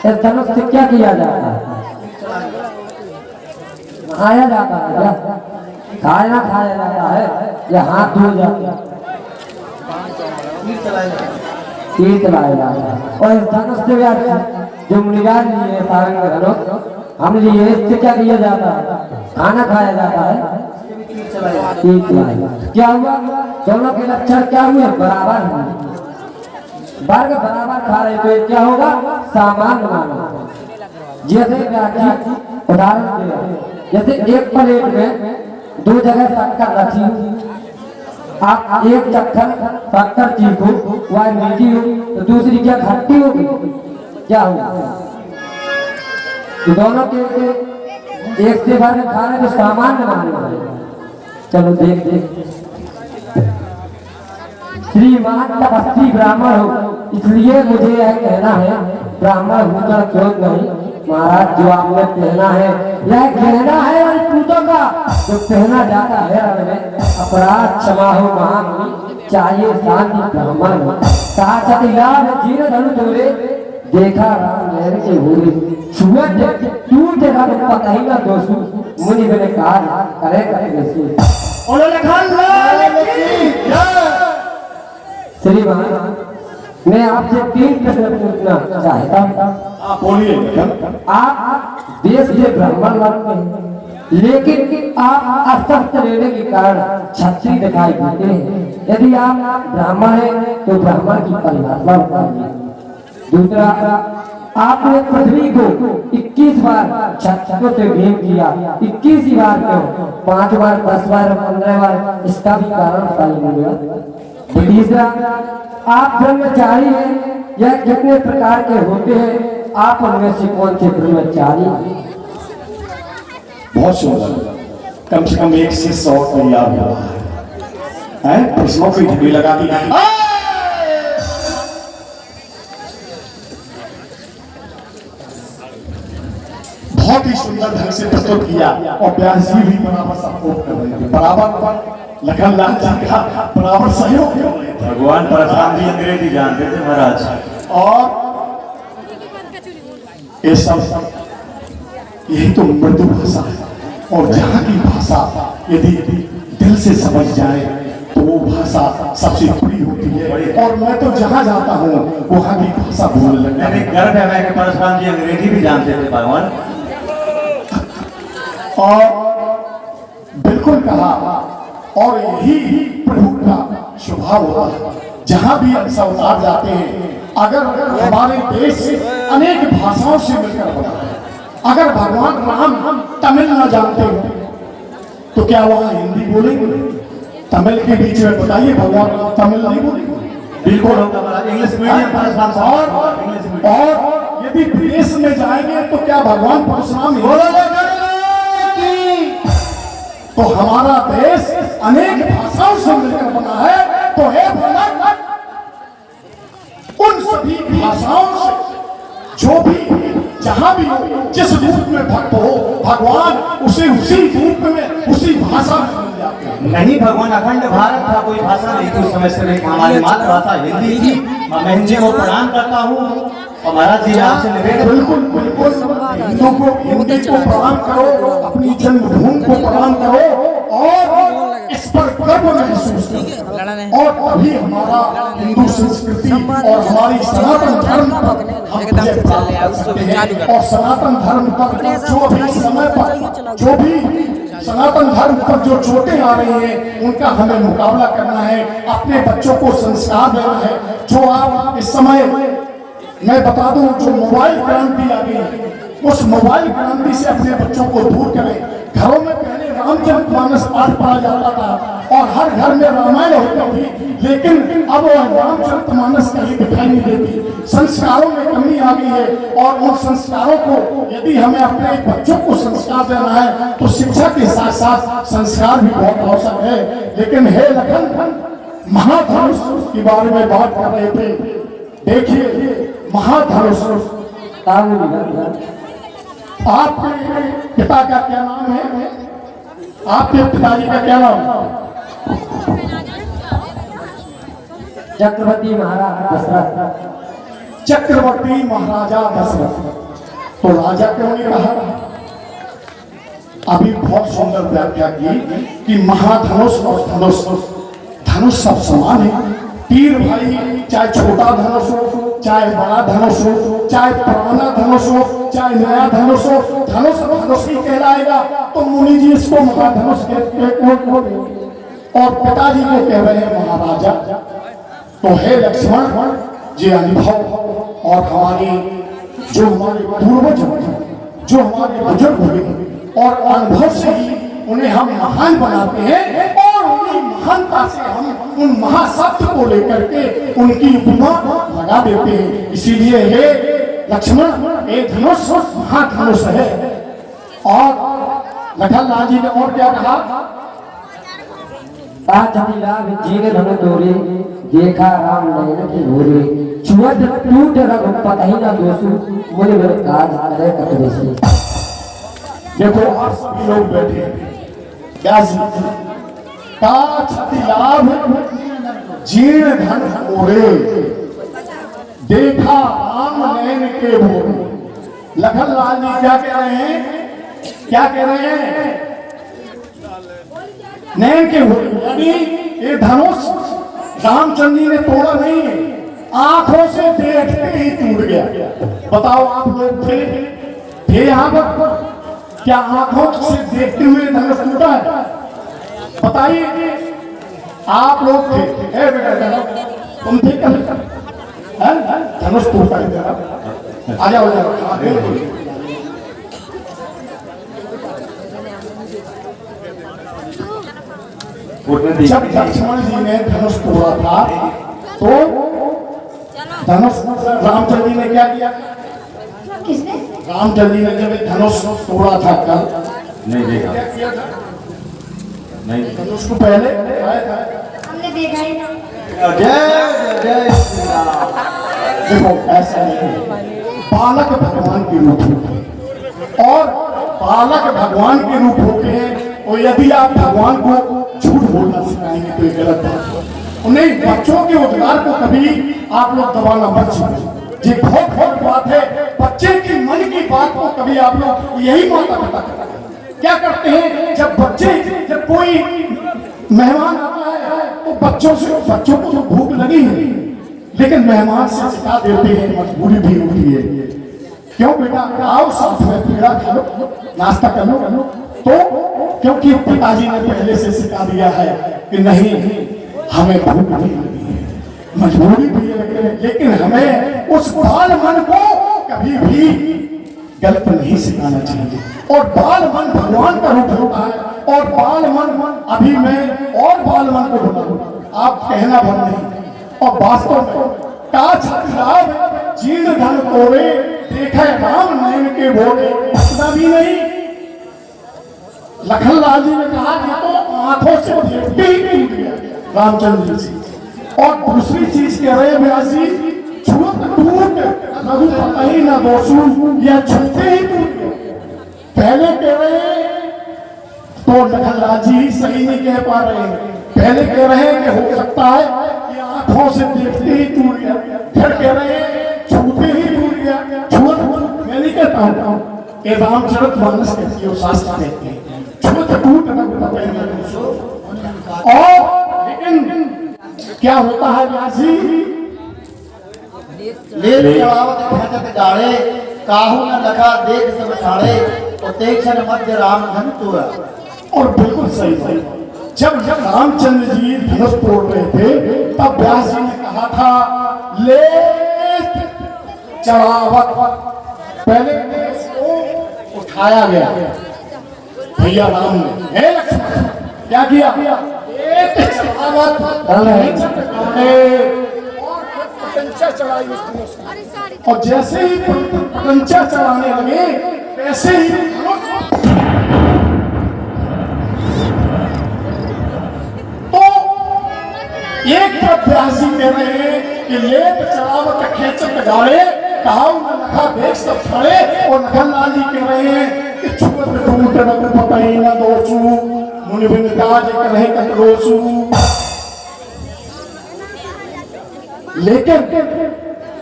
C: इस धनुष से क्या किया जाता है? खाया जाता है क्या? खाया खाया जाता है या हाथ धो जाता है? तीर चलाया जाता है। और इस धनुष से जो मुनिराज लिए सारंग धनुष हम लिए, इससे क्या किया जाता है? खाना खाया जाता है, तीर चलाया। क्या हुआ? दोनों के लक्षण क्या हुए? बराबर हुए। वर्ग बराबर खा रहे तो क्या होगा? सामान्य माना। जैसे उदाहरण दे, जैसे एक प्लेट में 2 जगह शक्कर रखी, आप एक चक्कर शक्कर चीखो वह मीठी हो तो दूसरी क्या खट्टी होगी? क्या होगा? तो दोनों के एक से बार खा रहे तो सामान्य माना। चलो देख श्रीमान तपस्वी ब्राह्मण हो, इसलिए मुझे यह कहना है, ब्राह्मण होकर क्यों नहीं महाराज, जो आपने कहना है यह कहना है अनपूतों का, जो कहना जाता है रण में अपराध क्षमा हो महामुनि, चाहिए शांति ब्राह्मण हो। साक्षात लाभ जीर्ण धनु तोरे, देखा राम लहर के हुए छुआ तू देखा तो पता ही ना दोस्तों, मुनि मैंने कहा करे करे वैसे।
A: और लखन लाल की जय।
C: श्रीमान मैं आपसे 3 प्रश्न पूछना चाहता हूँ।
A: आप बोलिए लखन।
C: आप देश से ब्राह्मण लगते हैं, लेकिन आप अस्वस्थ रहने के कारण क्षत्रिय दिखाई देते हैं। यदि आप ब्राह्मण हैं तो ब्राह्मण की परिभाषा बताइए। दूसरा, आपने पृथ्वी को 21 बार क्षत्रियों से भेद किया, 21 ही बार क्यों, 5 बार 10 बार 15 बार, इसका भी कारण बताइए। तीसरा, आप ब्रह्मचारी हैं, यह कितने प्रकार के होते हैं, आप उनमें से कौन से ब्रह्मचारी हैं?
A: बहुत सुंदर, कम से कम 1 से 100 तैयार हुआ है, प्रश्नों की ढेरी लगा दी। बहुत ही सुंदर ढंग से प्रस्तुत किया और व्यास जी भी बराबर सपोर्ट कर रहे थे, बराबर लखन लाल जी का बराबर सहयोग कर रहे थे।
E: भगवान परशुराम जी अंग्रेजी जानते थे महाराज।
A: और ये सब यही तो मृदु भाषा है, और जहाँ की भाषा यदि दिल से समझ जाए तो वो भाषा सबसे प्रिय होती है। और मैं तो जहाँ जाता हूँ वहाँ की भाषा बोलने लगता
E: मैंने
A: है।
E: गर्व है मैं कि परशुराम जी अंग्रेजी भी जानते थे भगवान।
A: और बिल्कुल कहा, और यही प्रभु का स्वभाव होता है। जहाँ भी अवतार जाते हैं, अगर हमारे देश अनेक भाषाओं से मिलकर बना है, अगर भगवान राम तमिल न जानते हो तो क्या वहाँ हिंदी बोलेंगे? तमिल के बीच में बताइए, भगवान राम तमिल नहीं बोलेंगे?
E: बिल्कुल होगा महाराज, इंग्लिश मीडियम परशुराम साहब, इंग्लिश मीडियम।
A: और यदि विदेश में जाएंगे तो क्या भगवान परशुराम तो हमारा देश अनेक भाषाओं से मिलकर बना है। तो हे भगवान, उन सभी भाषाओं से जो भी जहां भी हो, जिस रूप में भक्त हो, भगवान उसे उसी रूप में उसी भाषा में मिल जाते हैं।
E: नहीं भगवान, अखंड भारत था, कोई भाषा नहीं कुछ समय से नहीं, हमारी मातृभाषा हिंदी थी। मैं हिंदी को प्रणाम करता हूँ और महाराज जी आपसे निवेदन।
A: बिल्कुल बिल्कुल, हिंदू को हिंदी को प्रणाम करो, अपनी जन्मभूमि को प्रणाम करो और इस पर गर्व महसूस करो। और अभी हमारा हिंदू संस्कृति और हमारी सनातन धर्म पर हम विजय प्राप्त कर सकते हैं। और सनातन धर्म पर जो भी समय पर जो भी सनातन धर्म पर जो चोटें आ रही हैं, उनका हमें मुकाबला करना है। अपने बच्चों को संस्कार देना है। जो आप इस समय मैं बता दूं, जो मोबाइल क्रांति आ गई है, उस मोबाइल क्रांति से अपने बच्चों को दूर करें। घरों में पहले रामचरितमानस पाठ पढ़ा जाता था और हर घर में रामायण होती थी, लेकिन अब रामचरितमानस कहीं दिखाई नहीं देती। संस्कारों में कमी आ गई है और उन संस्कारों को यदि हमें अपने बच्चों को संस्कार देना है तो शिक्षा के साथ साथ संस्कार भी बहुत आवश्यक है। लेकिन हे लखन, महाधनुष के बारे में बात कर रहे थे। देखिए महाधनुष, आपके पिता का क्या नाम है? आपके पिताजी का क्या नाम है?
C: चक्रवर्ती महाराज दशरथ।
A: चक्रवर्ती महाराजा दशरथ। तो राजा क्यों नहीं रहा? अभी बहुत सुंदर व्याख्या की कि महाधनुष और धनुष, धनुष सब समान है। तीर भाई, चाहे छोटा धनुष हो, चाहे बड़ा धनुष हो, चाहे पुराना धनुष हो, चाहे नया धनुष हो, धनुष धनुष ही कहलाएगा। तो मुनि जी इसको महाधनुष कहते हैं और पिताजी को कह रहे हैं महाराजा। तो हे लक्ष्मण, ये अनुभव और हमारी जो हमारे पूर्वज जो हमारे बुजुर्ग हुए और अनुभव से ही उन्हें हम महान बनाते हैं और उन्हीं महानता से हम उन महाशब्द को लेकर के उनकी उपमा लगा देते हैं। इसीलिए हे लक्ष्मण, एक धनुष महाधनुष है। और लखन लाल जी ने और क्या कहा?
C: जीने धनु तोरे, देखा राम नयन की भोरे छुअत टूट रघुपत ही न दोषु मुनि वर काज करे कतवेसी।
A: देखो आप सभी लोग बैठे हैं। क्या काज लाभ जीर्ण धन मोरे देखा राम नयन के भोरे। लखन लाल जी क्या कह रहे हैं? क्या कह रहे हैं? नयन के भोरे यानी ये धनुष रामचंद्र जी ने तोड़ा नहीं है, आंखों से देखते ही टूट गया। बताओ आप लोग थे यहाँ पर? क्या आंखों से देखते हुए धनुष टूटा है? बताइए आप लोग थे? ए बेटा तुम थे कल धनुष टूटा है? आ जाओ जब लक्ष्मण जी ने धनुष तोड़ा था तो धनुष रामचंद्र जी ने क्या किया?
F: किसने?
A: रामचंद्र जी ने जब धनुष तोड़ा था कल
E: नहीं देखा,
A: क्या किया था?
E: नहीं
A: धनुष को पहले
F: हमने देखा ही नहीं।
B: जय जय श्री राम।
A: देखो ऐसा नहीं है, बालक भगवान के रूप होते हैं और बालक भगवान के रूप होते हैं। और यदि आप भगवान को झूठ बोलना सिखाएंगे तो ये गलत बात है। नहीं, बच्चों के उद्गार को कभी आप लोग दबाना मत सीखें। ये बहुत बात है। बच्चे की मन की बात को कभी आप लोग, यही माता पिता क्या करते हैं, जब कोई मेहमान आता है तो बच्चों को तो भूख लगी है लेकिन मेहमान से सिखा देते हैं, मजबूरी भी होती है। क्यों बेटा आओ साथ में पेड़ा खा लो, नाश्ता कर लो। तो क्योंकि पिताजी ने पहले से सिखा दिया है कि नहीं हमें भूख नहीं लगी है, मजबूरी भी है, लेकिन हमें उस बाल मन को कभी भी गलत नहीं सिखाना चाहिए। और बाल मन भगवान का रूप होता है और बाल मन अभी मैं और बाल मन को बोला आप कहना बंद नहीं। और वास्तव में काज लाभ जीर्ण धन तोड़े देखा राम नयन के भोरे। इतना भी नहीं, लखन लाल जी ने कहा कि तो आंखों से देखते ही टूट गया रामचंद्र जी से। और दूसरी चीज कह रहे हैं व्यास जी, छूत टूट रघुपत ही न दोषु, या छूते ही टूट गया। पहले कह रहे हैं तो लखन लाल जी सही नहीं कह पा रहे हैं। पहले कह रहे हैं कि हो सकता है कि आंखों से देखते ही टूट गया, फिर कह रहे हैं छूते ही टूट गया। छूत मैं नहीं कहता हूं, ये रामचरितमानस कहती है, शास्त्र कहते हैं छूत टूट रघुपत ही न दोषु। और लेकिन क्या होता है व्यास जी?
D: लेत चढ़ावत खेचत गाड़े काहू न लखा देख सब ठाड़े और तेक्षण मध्य राम धन तोड़ा।
A: और बिल्कुल सही, जब रामचंद्र जी धनुष तोड़ रहे थे तब व्यास जी ने कहा था ले चढ़ावत, पहले उसको उठाया गया भैया राम ने। हे लक्ष्मण क्या किया? चढ़ावत चढ़ाई और जैसे ही पतंचा चढ़ाने लगे वैसे ही तो एक तरफ व्यास जी कह रहे हैं कि लेत चढ़ावत खेचत गाड़े कहाऊ न लखा देख सब खड़े, और लखन लाल जी कह रहे हैं कि छुअत टूट रघुपत ही न दोषु मुनि बिन काज करहि कतरोसु। लेकिन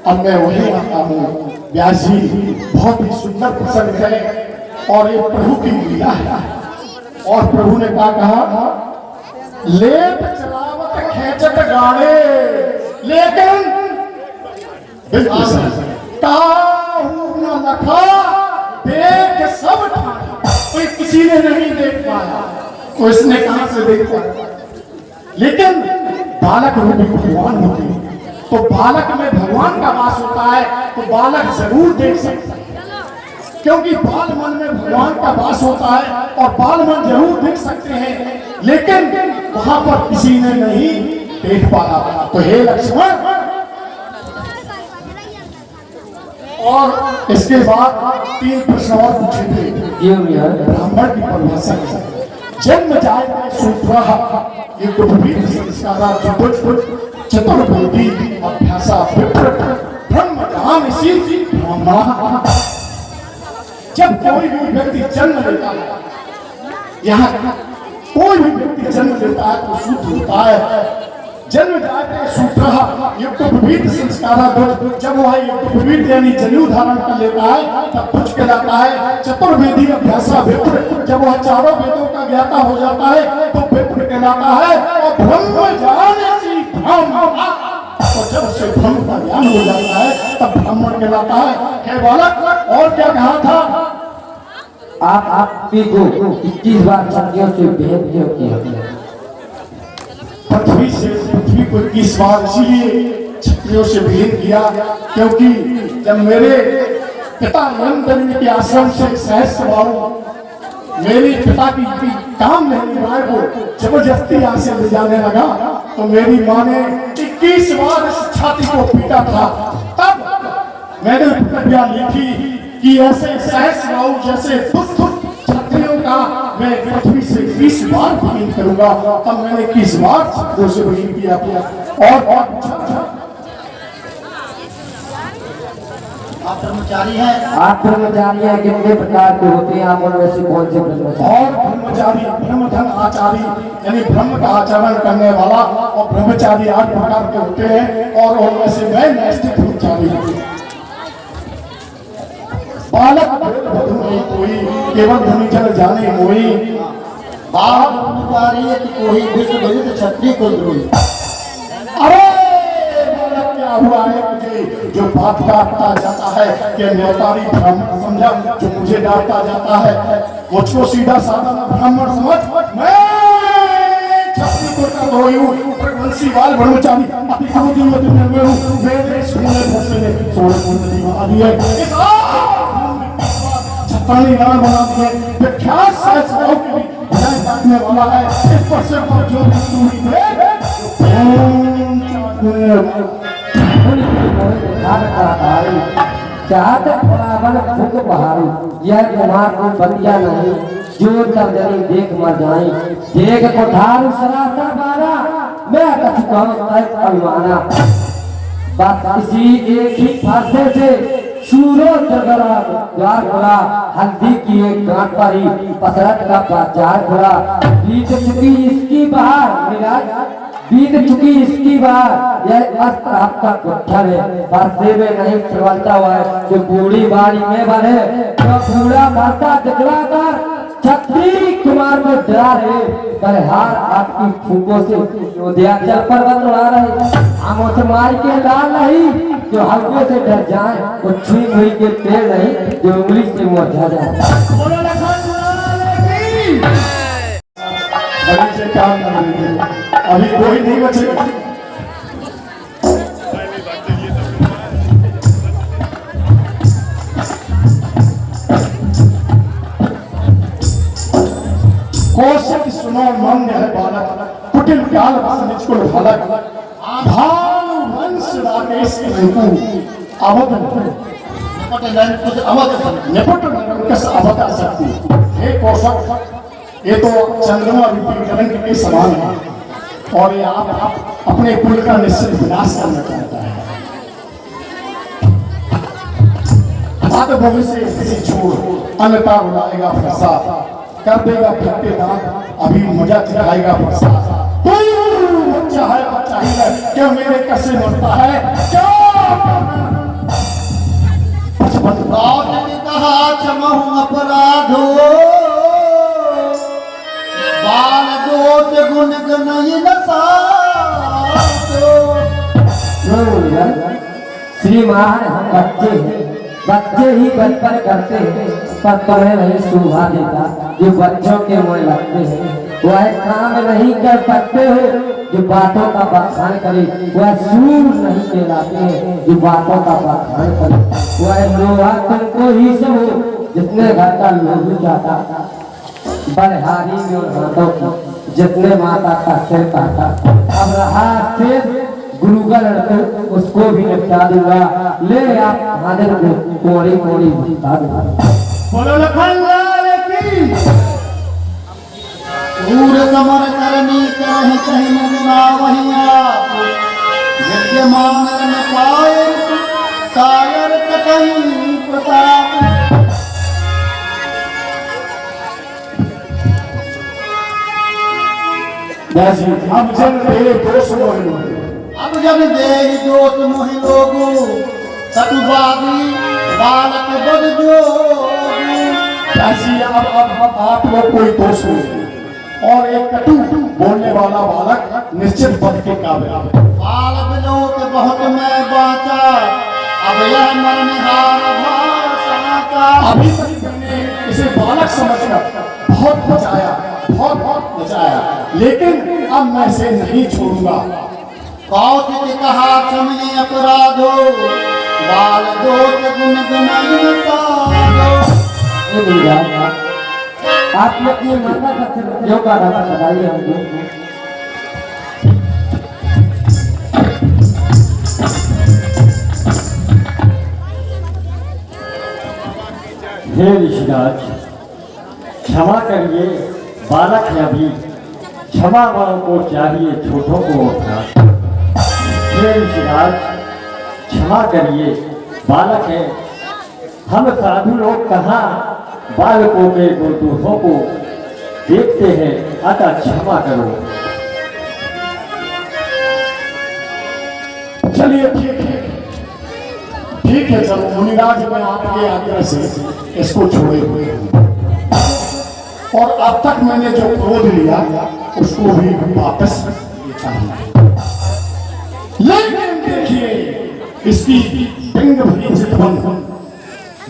A: अब मैं वही आता हूँ, व्यास जी बहुत ही सुंदर प्रसंग है और ये प्रभु की लीला है। और प्रभु ने क्या कहा? लेत चलावत खेचत गाड़े, लेकिन काहू न लखा देख सब ठाड़े। कोई किसी ने नहीं देख पाया तो इसने कहां से देख पाया? लेकिन बालक रूपी भगवान होते हैं तो बालक में भगवान का वास होता है तो बालक जरूर देख सकता है, क्योंकि बाल मन में भगवान का वास होता है और बाल मन जरूर देख सकते हैं। लेकिन वहां पर किसी ने नहीं देख पाया। तो हे लक्ष्मण, और इसके बाद 3 प्रश्न और पूछे थे। ब्राह्मण की परिभाषा जन्म जाए सूत्र ये कुछ भी इसका चतुर्वेदी अभ्यासा विप्र ब्रह्म ज्ञानशील ब्रह्मा। जब कोई भी व्यक्ति जन्म लेता है, यहाँ कोई भी व्यक्ति जन्म लेता है तो सूत्र होता है। जन्म जाते सूत्र युक्त विविध संस्कार। जब वह युक्त विविध यानी जनेऊ धारण कर लेता है तब कुछ कहलाता है चतुर्वेदी अभ्यासा विप्र। जब वह चारों वेदों का ज्ञाता हो जाता है तो विप्र कहलाता है। और ब्रह्म ज्ञानशील ब्रह्मा, और जब उसे ब्रह्म का ज्ञान हो जाता है तब ब्राह्मण कहलाता है। हे बालक, और क्या कहा था?
C: आप को 21 बार क्षत्रियों से भेद क्यों किया?
A: पृथ्वी को 21 बार इसीलिए क्षत्रियों से भेद किया क्योंकि जब मेरे पिता नंदन के आश्रम से सहस्त्र मेरे पिता की काम नहीं निभाए वो जबरदस्ती यहाँ से ले जाने लगा तो मेरी माँ ने 21 बार इस छाती को पीटा था। तब मैंने प्रतिज्ञा ली थी कि ऐसे सहस्राऊ जैसे क्षत्रियों का मैं पृथ्वी से 20 बार भेद करूंगा। तब मैंने 21 बार क्षत्रियों से भेद किया। और
D: आप ब्रह्मचारी हैं।
C: आप ब्रह्मचारी हैं, कितने प्रकार के होते हैं? आप उनमें से कौन से ब्रह्मचारी?
A: और ब्रह्मचारी ब्रह्मधन आचारी यानी ब्रह्म का आचरण करने वाला, और ब्रह्मचारी 8 प्रकार के होते हैं और उनमें से मैं नैष्ठिक ब्रह्मचारी हूँ। बालक बधु नहीं कोई, केवल धनुजन जाने मोई।
D: बालक ब्रह्मचारी है कि कोई विश्व विदित क्षत्रिय कुलद्रोही।
A: अरे बालक, क्या हुआ है मुझे जो बात काटता जाता है कि न्यौतारी ब्राह्मण समझा, जो मुझे डांटता जाता है मुझको सीधा साधा ब्राह्मण समझ। मैं क्षत्रिय कुल का धोई हूँ, वंशीवाल ब्रह्मचारी अति समझ में हूँ। मेरे सुनने फसले सोने पूर्ण दीवार दी है छत्तानी नाम बना दिए। विख्यात सहस्राओं की भुजाएं काटने वाला है। इस पर से जो दूरी है
C: चाहत बराबर फूक बहारू, यह कुमार को बतिया नहीं, जो तर्जनी देख मर जाई। देख कोठारू सरासर बारा, मैं कछुआ अभिमाना। बस इसी एक ही फांसे से सूरो जगरा द्वार खुला, हल्दी की एक गांठ पर ही पसरत का बाजार खुला। बीत चुकी इसकी बहार मिराज, बीत चुकी इसकी बार, यह अस्त्र आपका पत्थर है, फांसे में नहीं चलता हुआ है। जो बूढ़ी बाड़ी में बने तो बूढ़ा माता दिखला कर छत्री कुमार को डरा रहे। बलहार आपकी फूकों से विंध्याचल पर्वत उड़ा रहे। आमों से मार के लाल नहीं, जो हल्के से डर जाए, वो छुई मुई के पेड़ नहीं, जो उंगली से मुरझा जाए।
A: अभी से काम करेंगे, अभी कोई नहीं बचेगा। कौशिक सुनो मंद है बालक, कुटिल काल बस निचकुल भालक। भानु वंश राकेश रिपु अवध निपट निरंकुश अवध शक्ति। हे कौशक, ये तो चंद्रमा रूपी कलंक के समान है और ये आप अपने कुल का निश्चित विनाश करना चाहता है। बात भविष्य किसी छोड़ अन्यथा उड़ाएगा फरसा, कर देगा फटे दांत, अभी मजा चलाएगा फरसा। बच्चा है बच्चा ही है, क्या मेरे कैसे मरता है क्या?
D: ने कहा क्षमहु अपराधो, बाल दोष गुण नहीं नसातो।
C: श्रीमान हम बच्चे हैं, बच्चे ही बचपन करते हैं, पर तुम्हें नहीं शोभा देता जो बच्चों के मुँह लगते हैं। वह काम नहीं कर सकते हो जो बातों का बखान करे, वह सूर नहीं कहलाते हैं जो बातों का बखान करे। वह लोहा तुमको ही सब हो जितने घर का लोही जाता, बलहारी में उन हाथों की जितने माता का सिर काटा। अब रहा सिर गुरुगल लड़के, उसको भी निपटा दूंगा। ले आप हाजिर को कोड़ी कोड़ी बता दूंगा।
A: बोलो लखनलाल की।
D: पूरे समर करनी कहीं कहीं ना वहिया, पाए कायर कहीं प्रताप।
A: जैसे अब जन दे दोष मोहिलो,
D: अब जब दे दोष मोहि लोगो कटुबादी बालक बद जोगी।
A: जैसे अब आप लोग कोई दोष नहीं और एक कटु बोलने वाला बालक निश्चित पद के काबिल।
D: बाल बिलोत बहुत मैं बाचा अब यह मरनिहार भाषा का।
A: अभी तक मैंने इसे बालक समझकर बहुत बचाया, बहुत बचाया, लेकिन अब मैं इसे नहीं छोड़ूंगा।
D: कौतिक कहा क्षमने अपराधो बाल दोष गुण गुण साधो।
C: आप लोग ये माता का योगा गाथा बताइए हमको।
B: हे ऋषिराज, क्षमा करिए, बालक है अभी, क्षमा वालों को चाहिए छोटों को उठा। हे ऋषिराज, क्षमा करिए, बालक है, हम साधु लोग कहाँ बालकों के गुण दोषों को देखते हैं, अतः क्षमा करो।
A: चलिए ठीक है, चलो मुनिराज, मैं आपके आग्रह से इसको छोड़े हुए हूँ और अब तक मैंने जो क्रोध लिया उसको भी वापस लेता हूँ। लेकिन देखिए इसकी पिंग भरी चितवन,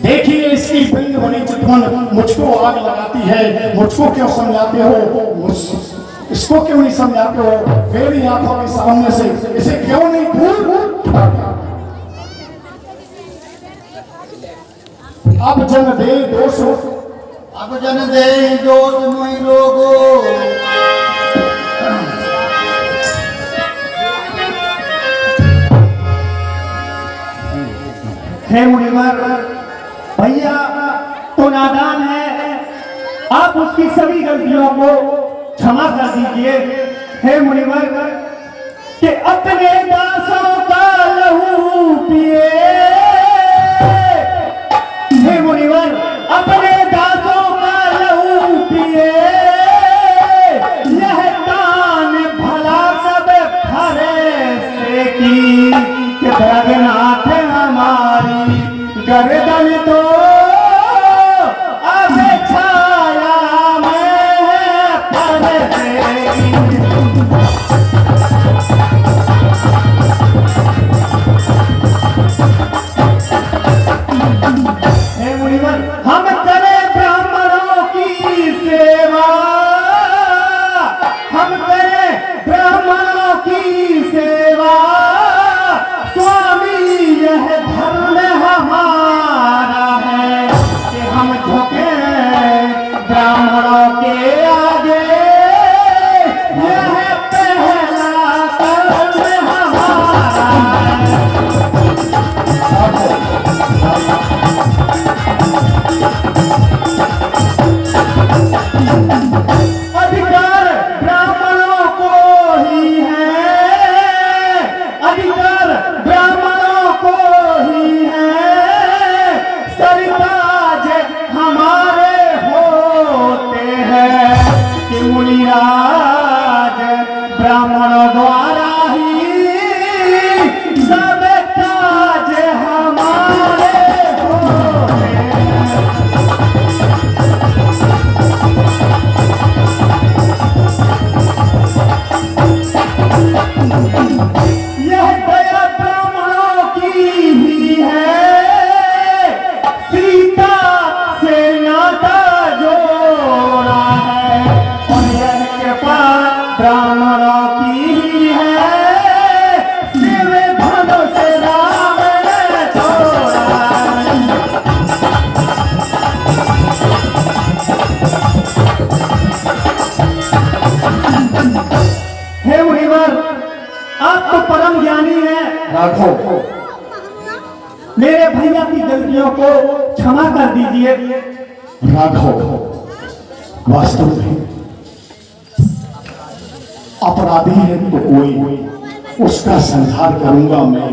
A: देखिए इसकी पिंग भरी चितवन मुझको आग लगाती है। मुझको क्यों समझाते हो, इसको क्यों नहीं समझाते हो? मेरी आंखों के सामने से इसे क्यों नहीं दूर? अब जन दे दोष,
D: अब जन दे दोष मोहि लोगो।
B: हे मुनिवर, भैया तो नादान है, आप उसकी सभी गलतियों को क्षमा कर दीजिए। हे मुनिवर, कि अपने दासों का लहू पिए। हे मुनिवर, अपने दासों का लहू पिए, यह दान भला सब खरे से की, कि भगनाथ हमारी गर्दन तो अब छाया में फरेगी। हे मुनिवर, हम करें ब्राह्मणों की सेवा, हम करें ब्राह्मणों की सेवा। स्वामी यह धर्म हमारा है कि हम झुके ब्राह्मणों के आगे, यह पहला कर्म हमारा है। अधिकार ब्राह्मणों को ही है, अधिकार ब्राह्मणों को ही है, सरताज हमारे होते हैं, कि मुनिराज ब्राह्मणों द्वारा ही सब काज हमारे होते हैं। यह दया ब्राह्मणों की ही है, सीता से नाता जोड़ा है, और यह कृपा ब्राह्मणों की ही है, शिव धनुष राम ने छोड़ा है। हे मुनिवर, आप तो परम ज्ञानी हैं,
A: राघव,
B: मेरे भैया की गलतियों को क्षमा कर दीजिए।
A: राघव, वास्तव में अपराधी है तो कोई उसका संहार करूंगा मैं,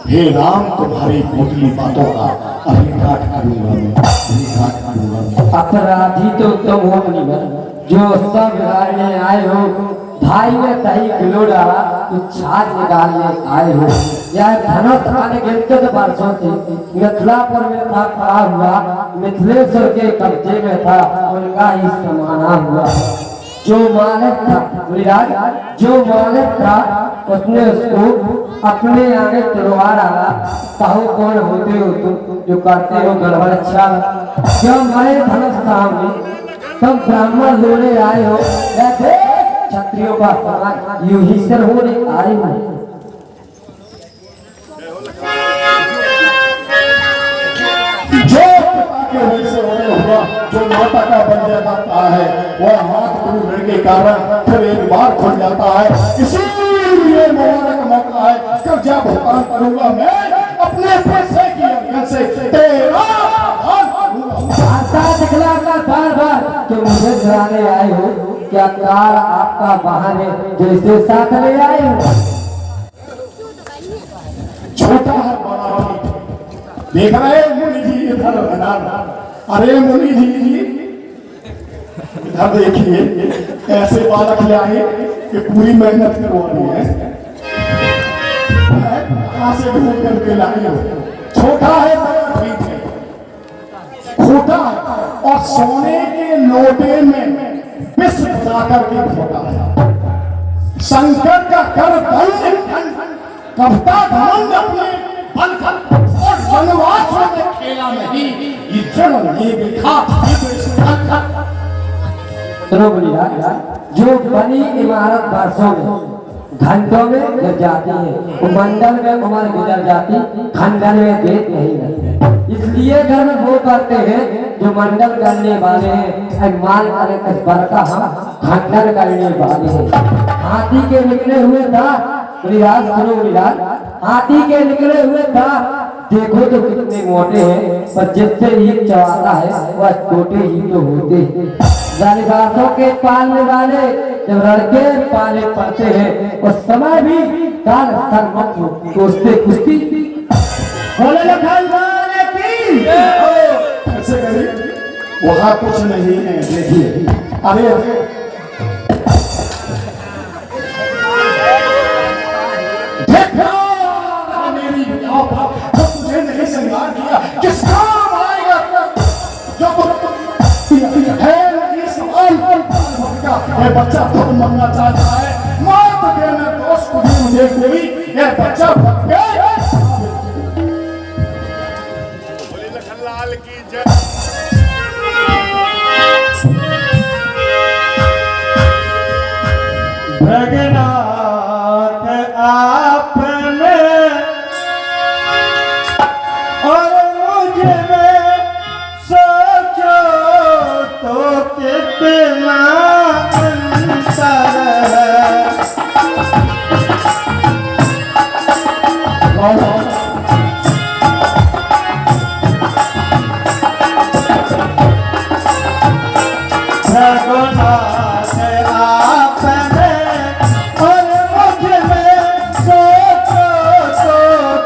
A: हे राम तुम्हारी पोतली बातों का अभी घाट करूंगा मैं, अभी घाट करूंगा मैं।
C: अपराधी तो तुम हो मुनिवर, जो सब बिगाड़ने आए हो। भाई ने सही किलो डाला तो छाछ निकालने आए हो। यह धनुष अनगिनत वर्षों से मिथिलापुर में था पड़ा हुआ, मिथिलेश्वर के कब्जे में था, उनका ही समाना हुआ। जो मालिक था विराज, जो मालिक था उसने उसको अपने आगे तुड़वा डाला। कहो कौन होते हो तुम जो करते हो गड़बड़? अच्छा जब मैं धनुष सामने तब ब्राह्मण लोने आए हो, ऐसे क्षत्रियों का समान यूं ही सिर होने आए हो।
A: जो पिता के वैसे होने हुआ, जो माता का बन जाता है वह हाथ टूटने के कारण फिर एक बार खुल जाता है। इसीलिए मुबारक मौका है, कर्जा भुगतान करूंगा मैं अपने पैसे की अर्घन से तेरा भुगतान करूंगा।
C: आशा दिखलाकर बार बार कि मुझे डराने आए हो, क्या कार आपका वाहन है जैसे साथ ले आए हो?
A: छोटा है बड़ा ठीक, देख रहे मुनि जी इधर अनार। अरे मुनि जी इधर देखिए, ऐसे बालक लाए कि पूरी मेहनत करवानी है, कहाँ से ढूंढ करके लाए हो? छोटा है बड़ा ठीक है, खोटा है और सोने के लोटे में विष जाकर के खोटा है। संकट का कर कविता घमंड अपने बल कर और वनवास में खेला नहीं, ये जन्म नहीं देखा।
C: सुनो मुनिराज, जो बनी इमारत वर्षों में घंटों में गिर जाती है, मंडल में उम्र गुजर जाती, खंडन में देख नहीं रहती। इसलिए घर में वो करते हैं जो मंडल करने वाले हैं, माल करे कुछ बरका हम खंडन करने वाले हैं। हाथी के निकले हुए था मुनिराज, सुनो मुनिराज, हाथी के निकले हुए था, देखो तो कितने मोटे हैं, पर जिससे ही चबाता है वह छोटे ही तो होते हैं। जालिबातों के पालने वाले जब लड़के पाले पड़ते हैं उस समय भी काल सर्वत दोस्ते कुश्ती बोले लखनवाले की
A: ऐसे करिए, वहां कुछ नहीं है, देखिए। अरे मेरी तुझे नहीं श्रृंगार किया किस काम आएगा? ये बच्चा खुद मरना चाहता है, मौत देने दोस्त को भी मुझे कोई ये बच्चा भटक गया।
G: लाल की जय।
B: भगनाथ आपने और मुझ में सोचो तो कितना अंतर है। भगनाथ आपने और मुझ में सोचो तो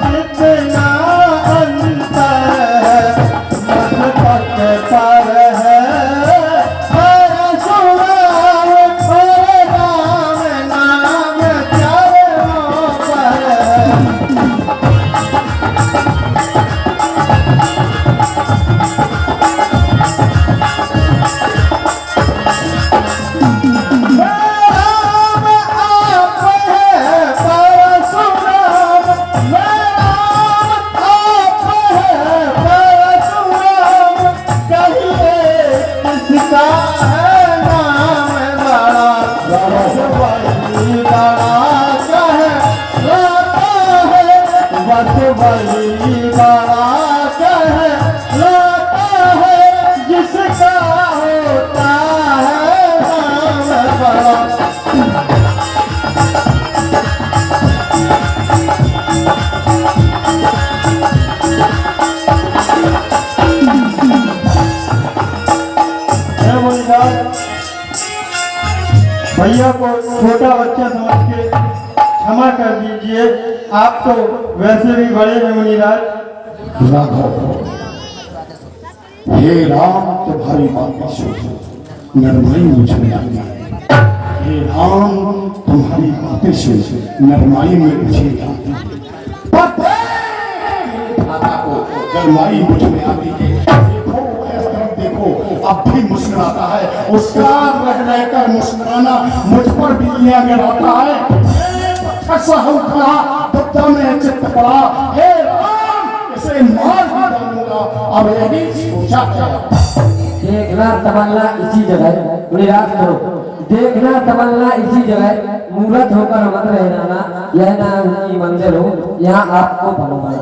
B: कितना अंतर है। मस्तक पर है परशुराम और राम नाम चरणों पर है। बलि बड़ा कह लाता है जिसका होता है नाम बड़ा। भैया को छोटा बच्चा समझ के क्षमा कर दीजिए। आप तो वैसे भी बड़े हैं मुनिराज।
A: राघव, हे राम तुम्हारी बातें सुन नरमाई मुझ में आती है। हे राम तुम्हारी बातें सुन नरमाई में मुझे आती है। गरमाई मुझ में आती है। देखो इस तरफ देखो, अब भी मुस्कुराता है। उसका रह रहकर मुस्कुराना मुझ पर भी ये अगर आता है। ऐसा हो खड़ा बच्चा में चित्त पड़ा, हे राम इसे मार ही डालूंगा। अब यही सोचा क्या,
C: देखना तमन्ना इसी जगह मुनिराज करो, देखना तमन्ना इसी जगह मूर्त होकर मत रहना। यह ना उनकी मंजिल हो, यहाँ आपको बनवाना।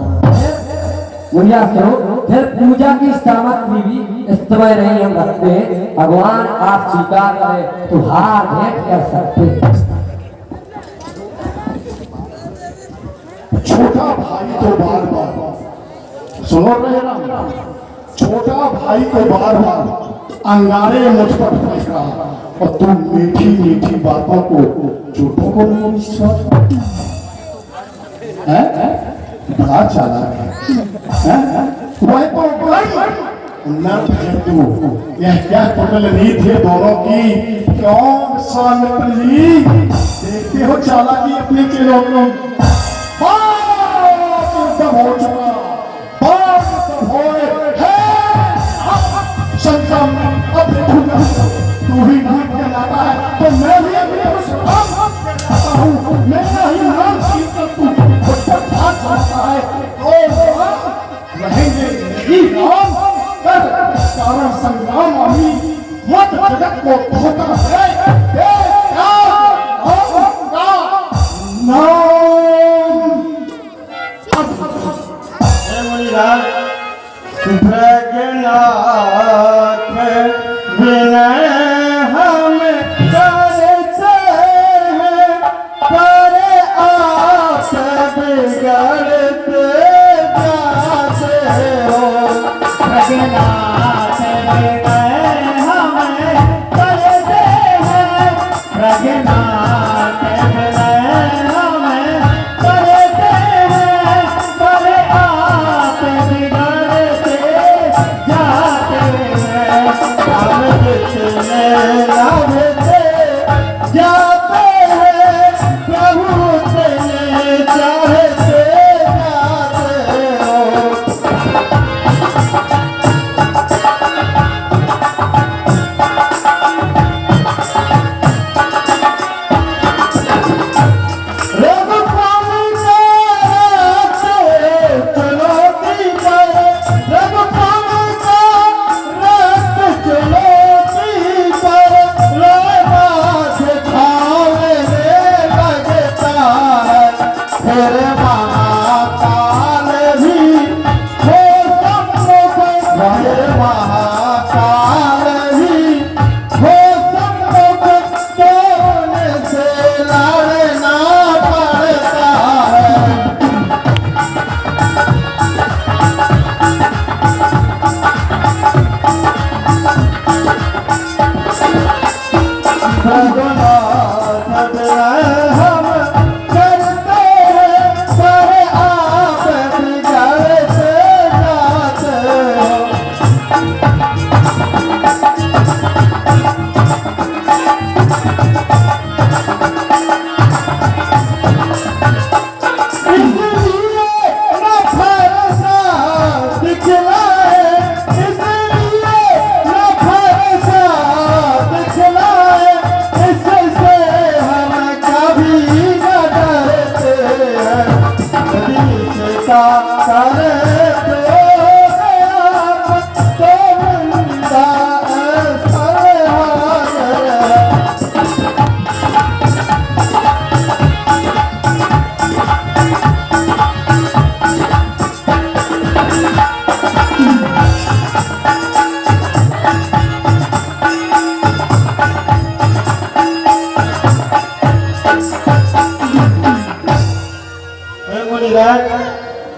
C: मुनिराज करो, फिर पूजा की सामग्री भी इस समय नहीं हम रखते। भगवान आप स्वीकार करें तो हार भेंट कर सकते।
A: छोटा भाई तो बार बार सुनो रहे ना, छोटा भाई को बार बार अंगारे मुझ पर फेंक रहा और तुम मीठी मीठी बातों को झूठों को नहीं विश्वास है। बड़ा चालाक है। वह तो नर्द है तू। यह क्या कुंडल नहीं थे दोनों की, क्यों विश्वामित्र जी देखते हो चालाकी अपने चेलों को। हो चुका संगम, अब तू ही नाम कहलाता है तो मैं भी अपने हूँ। मेरा ही नाम शीतल तू है। रहेंगे यही नाम कर कारण संग्राम अभी मत जगत को धोखा है।
B: प्रज्ञनाथ विनय हम करते हैं, पर आप बिगड़ते जाते हो। प्रज्ञनाथ विनय हम करते हैं, प्रज्ञनाथ विनय हम करते हैं, पर आप बिगड़ते जाते हैं। हम जितने लाभते जाते हैं, प्रभु उतने चाहते जाते हो।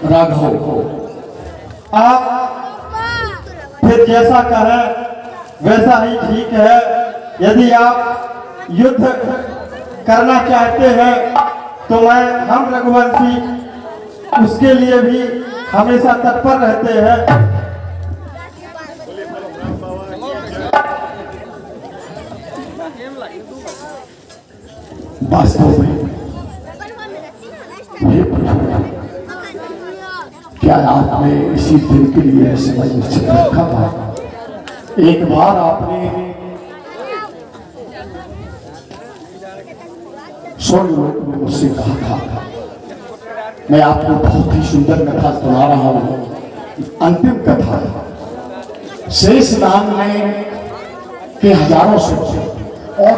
A: राघव,
B: आप फिर जैसा कहें वैसा ही ठीक है। यदि आप युद्ध करना चाहते हैं तो हम रघुवंशी उसके लिए भी हमेशा तत्पर रहते हैं।
A: वास्तव में हे प्रभु, क्या आपने इसी दिन के लिए समय निश्चित रखा था? एक बार आपने स्वर्ग लोक में मुझसे कहा था, मैं आपको बहुत ही सुंदर कथा सुना रहा हूं, अंतिम कथा शेष नाग में के हजारों से और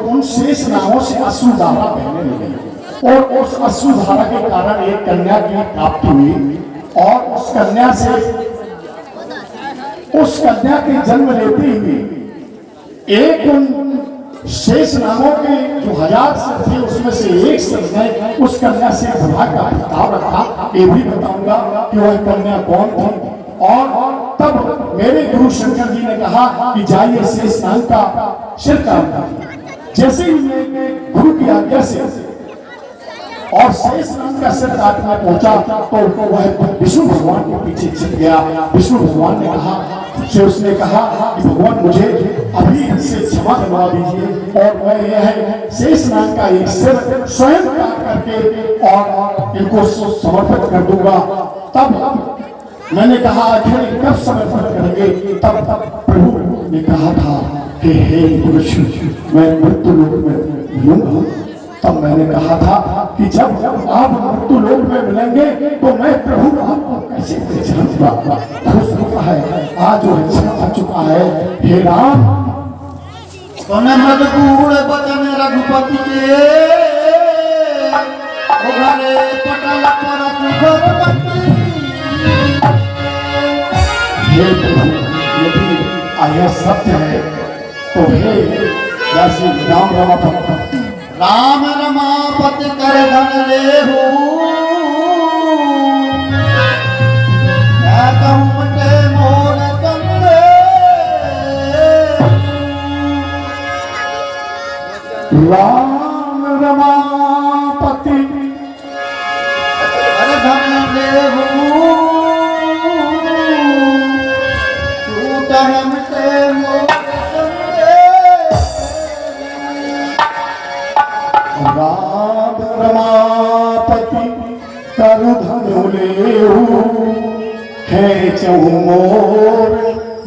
A: उन शेष नागों से अश्रुधारा बहने लगी और उस अश्रुधारा के कारण एक कन्या की प्राप्ति हुई और उस कन्या के जन्म लेते ही एक उन शेष नागों के जो 1000 सिर थे उसमें से एक सिर ने उस कन्या से विवाह का प्रस्ताव रखा। ये भी बताऊंगा कि वह कन्या कौन थी। और तब मेरे गुरु शंकर जी ने कहा कि जाइए शेष नाग का सिर काट। जैसे ही मैं गुरु की आज्ञा से और शेष नाग का सिर काटने पहुंचा तो वह विष्णु भगवान के पीछे छिप गया। विष्णु भगवान ने कहा से उसने कहा कि भगवान मुझे अभी इससे क्षमा करवा दीजिए और मैं यह शेष नाग का एक सिर स्वयं काट करके और इनको समर्पित कर दूंगा। तब मैंने कहा आखिर कब समर्पण करेंगे? तब प्रभु ने कहा था कि हे पुरुष, मैं मृत्यु लोक में मिलूंगा। तब मैंने कहा था कि जब आप मृत्यु लोक में मिलेंगे तो मैं प्रभु आपको कैसे पहचानूंगा? हो चुका है, आज जो इच्छा आ चुका है। हे राम,
D: तूने मजबूर बचन रघुपति के उघारे पटल पर सुखपति।
A: हे प्रभु, यदि यह सत्य है तो हे जैसे राम रमापति
D: राम रमापति कर धन लेहू, मैं कहूँ मटे मोर चंदे।
A: राम रमापति
D: कर धन लेहू, मटे मोर चंदे।
A: राम रमापति कर धनु लेहू, खेचहु मोर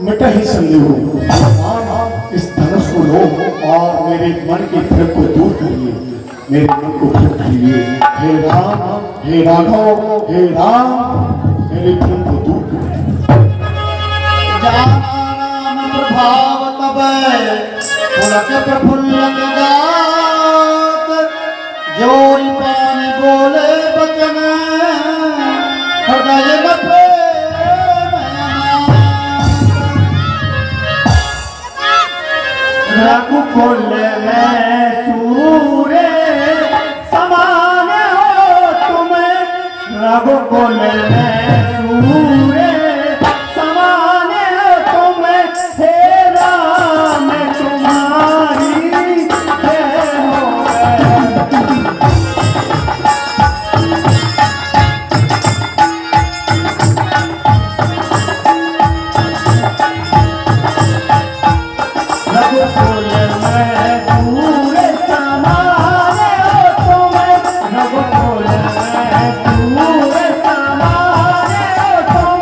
A: मिटहि संदेहु। इस धनुष को लो और मेरे मन की भ्रम को दूर करिए, मेरे मन को भ्रम करिए। हे राम, हे राघव, हे राम, मेरे भ्रम को दूर करिए।
D: जाना नाम प्रभाव तब पुलक प्रफुल्लक गात, जोरी पानी बोले बचन हृदय में प्रेम।
B: रघुकुल में सूर्य समान हो तुम, रघुकुल में सूर्य समान हो तुम, हे राम तुम्हारी जय हो। रघुकुल में सूर्य समान हो तुम, रघुकुल में सूर्य समान हो तुम,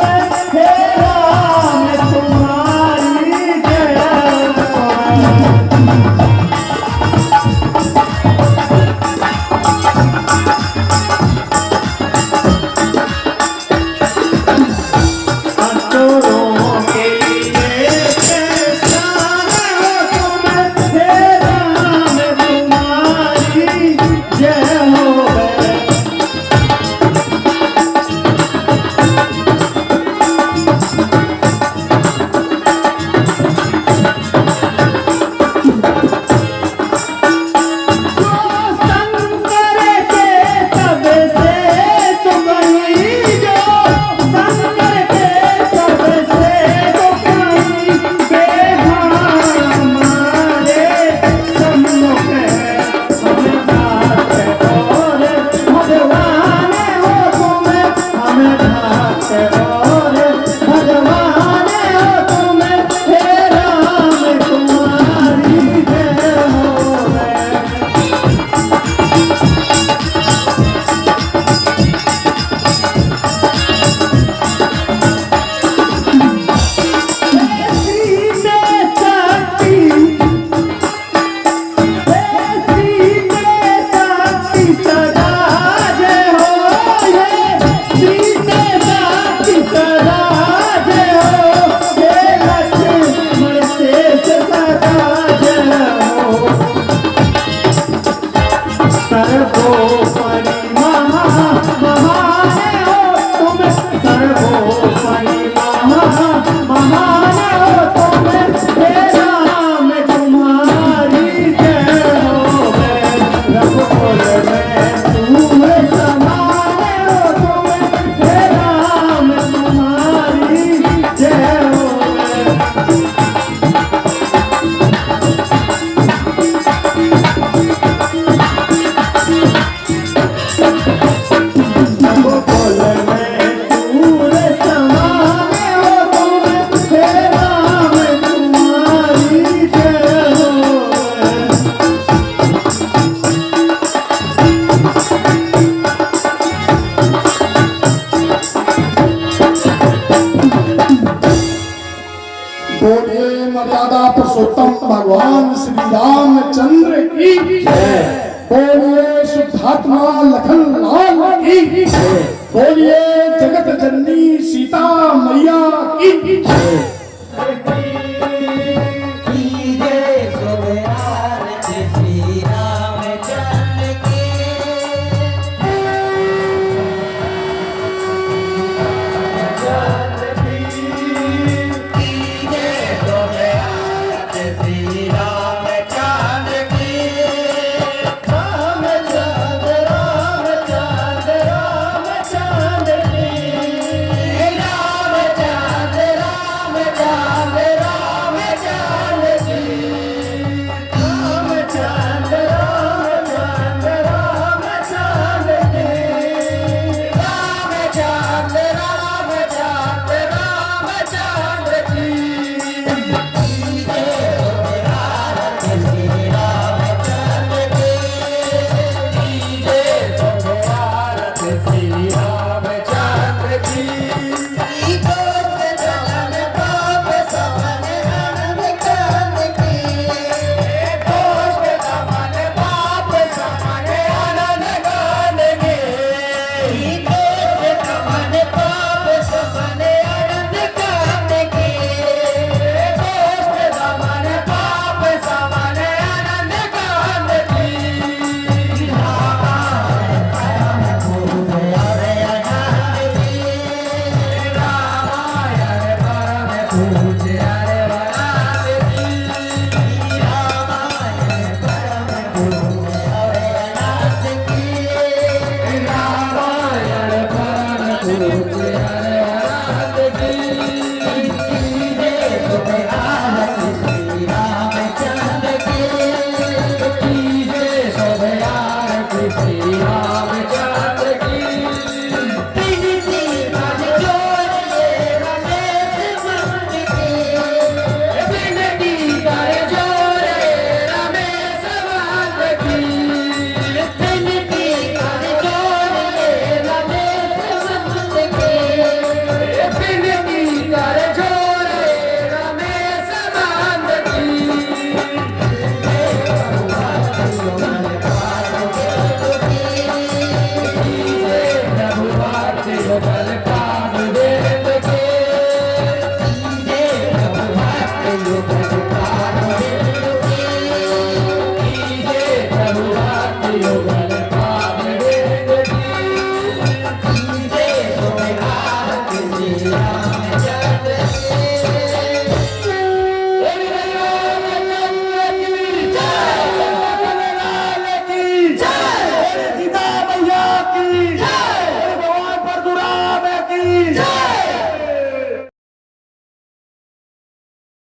A: पुरुषोत्तम भगवान श्री रामचंद्र की बोलिए शुद्धात्मा लखन लाल की बोलिए जगत जननी सीता मैया की
C: Thank you.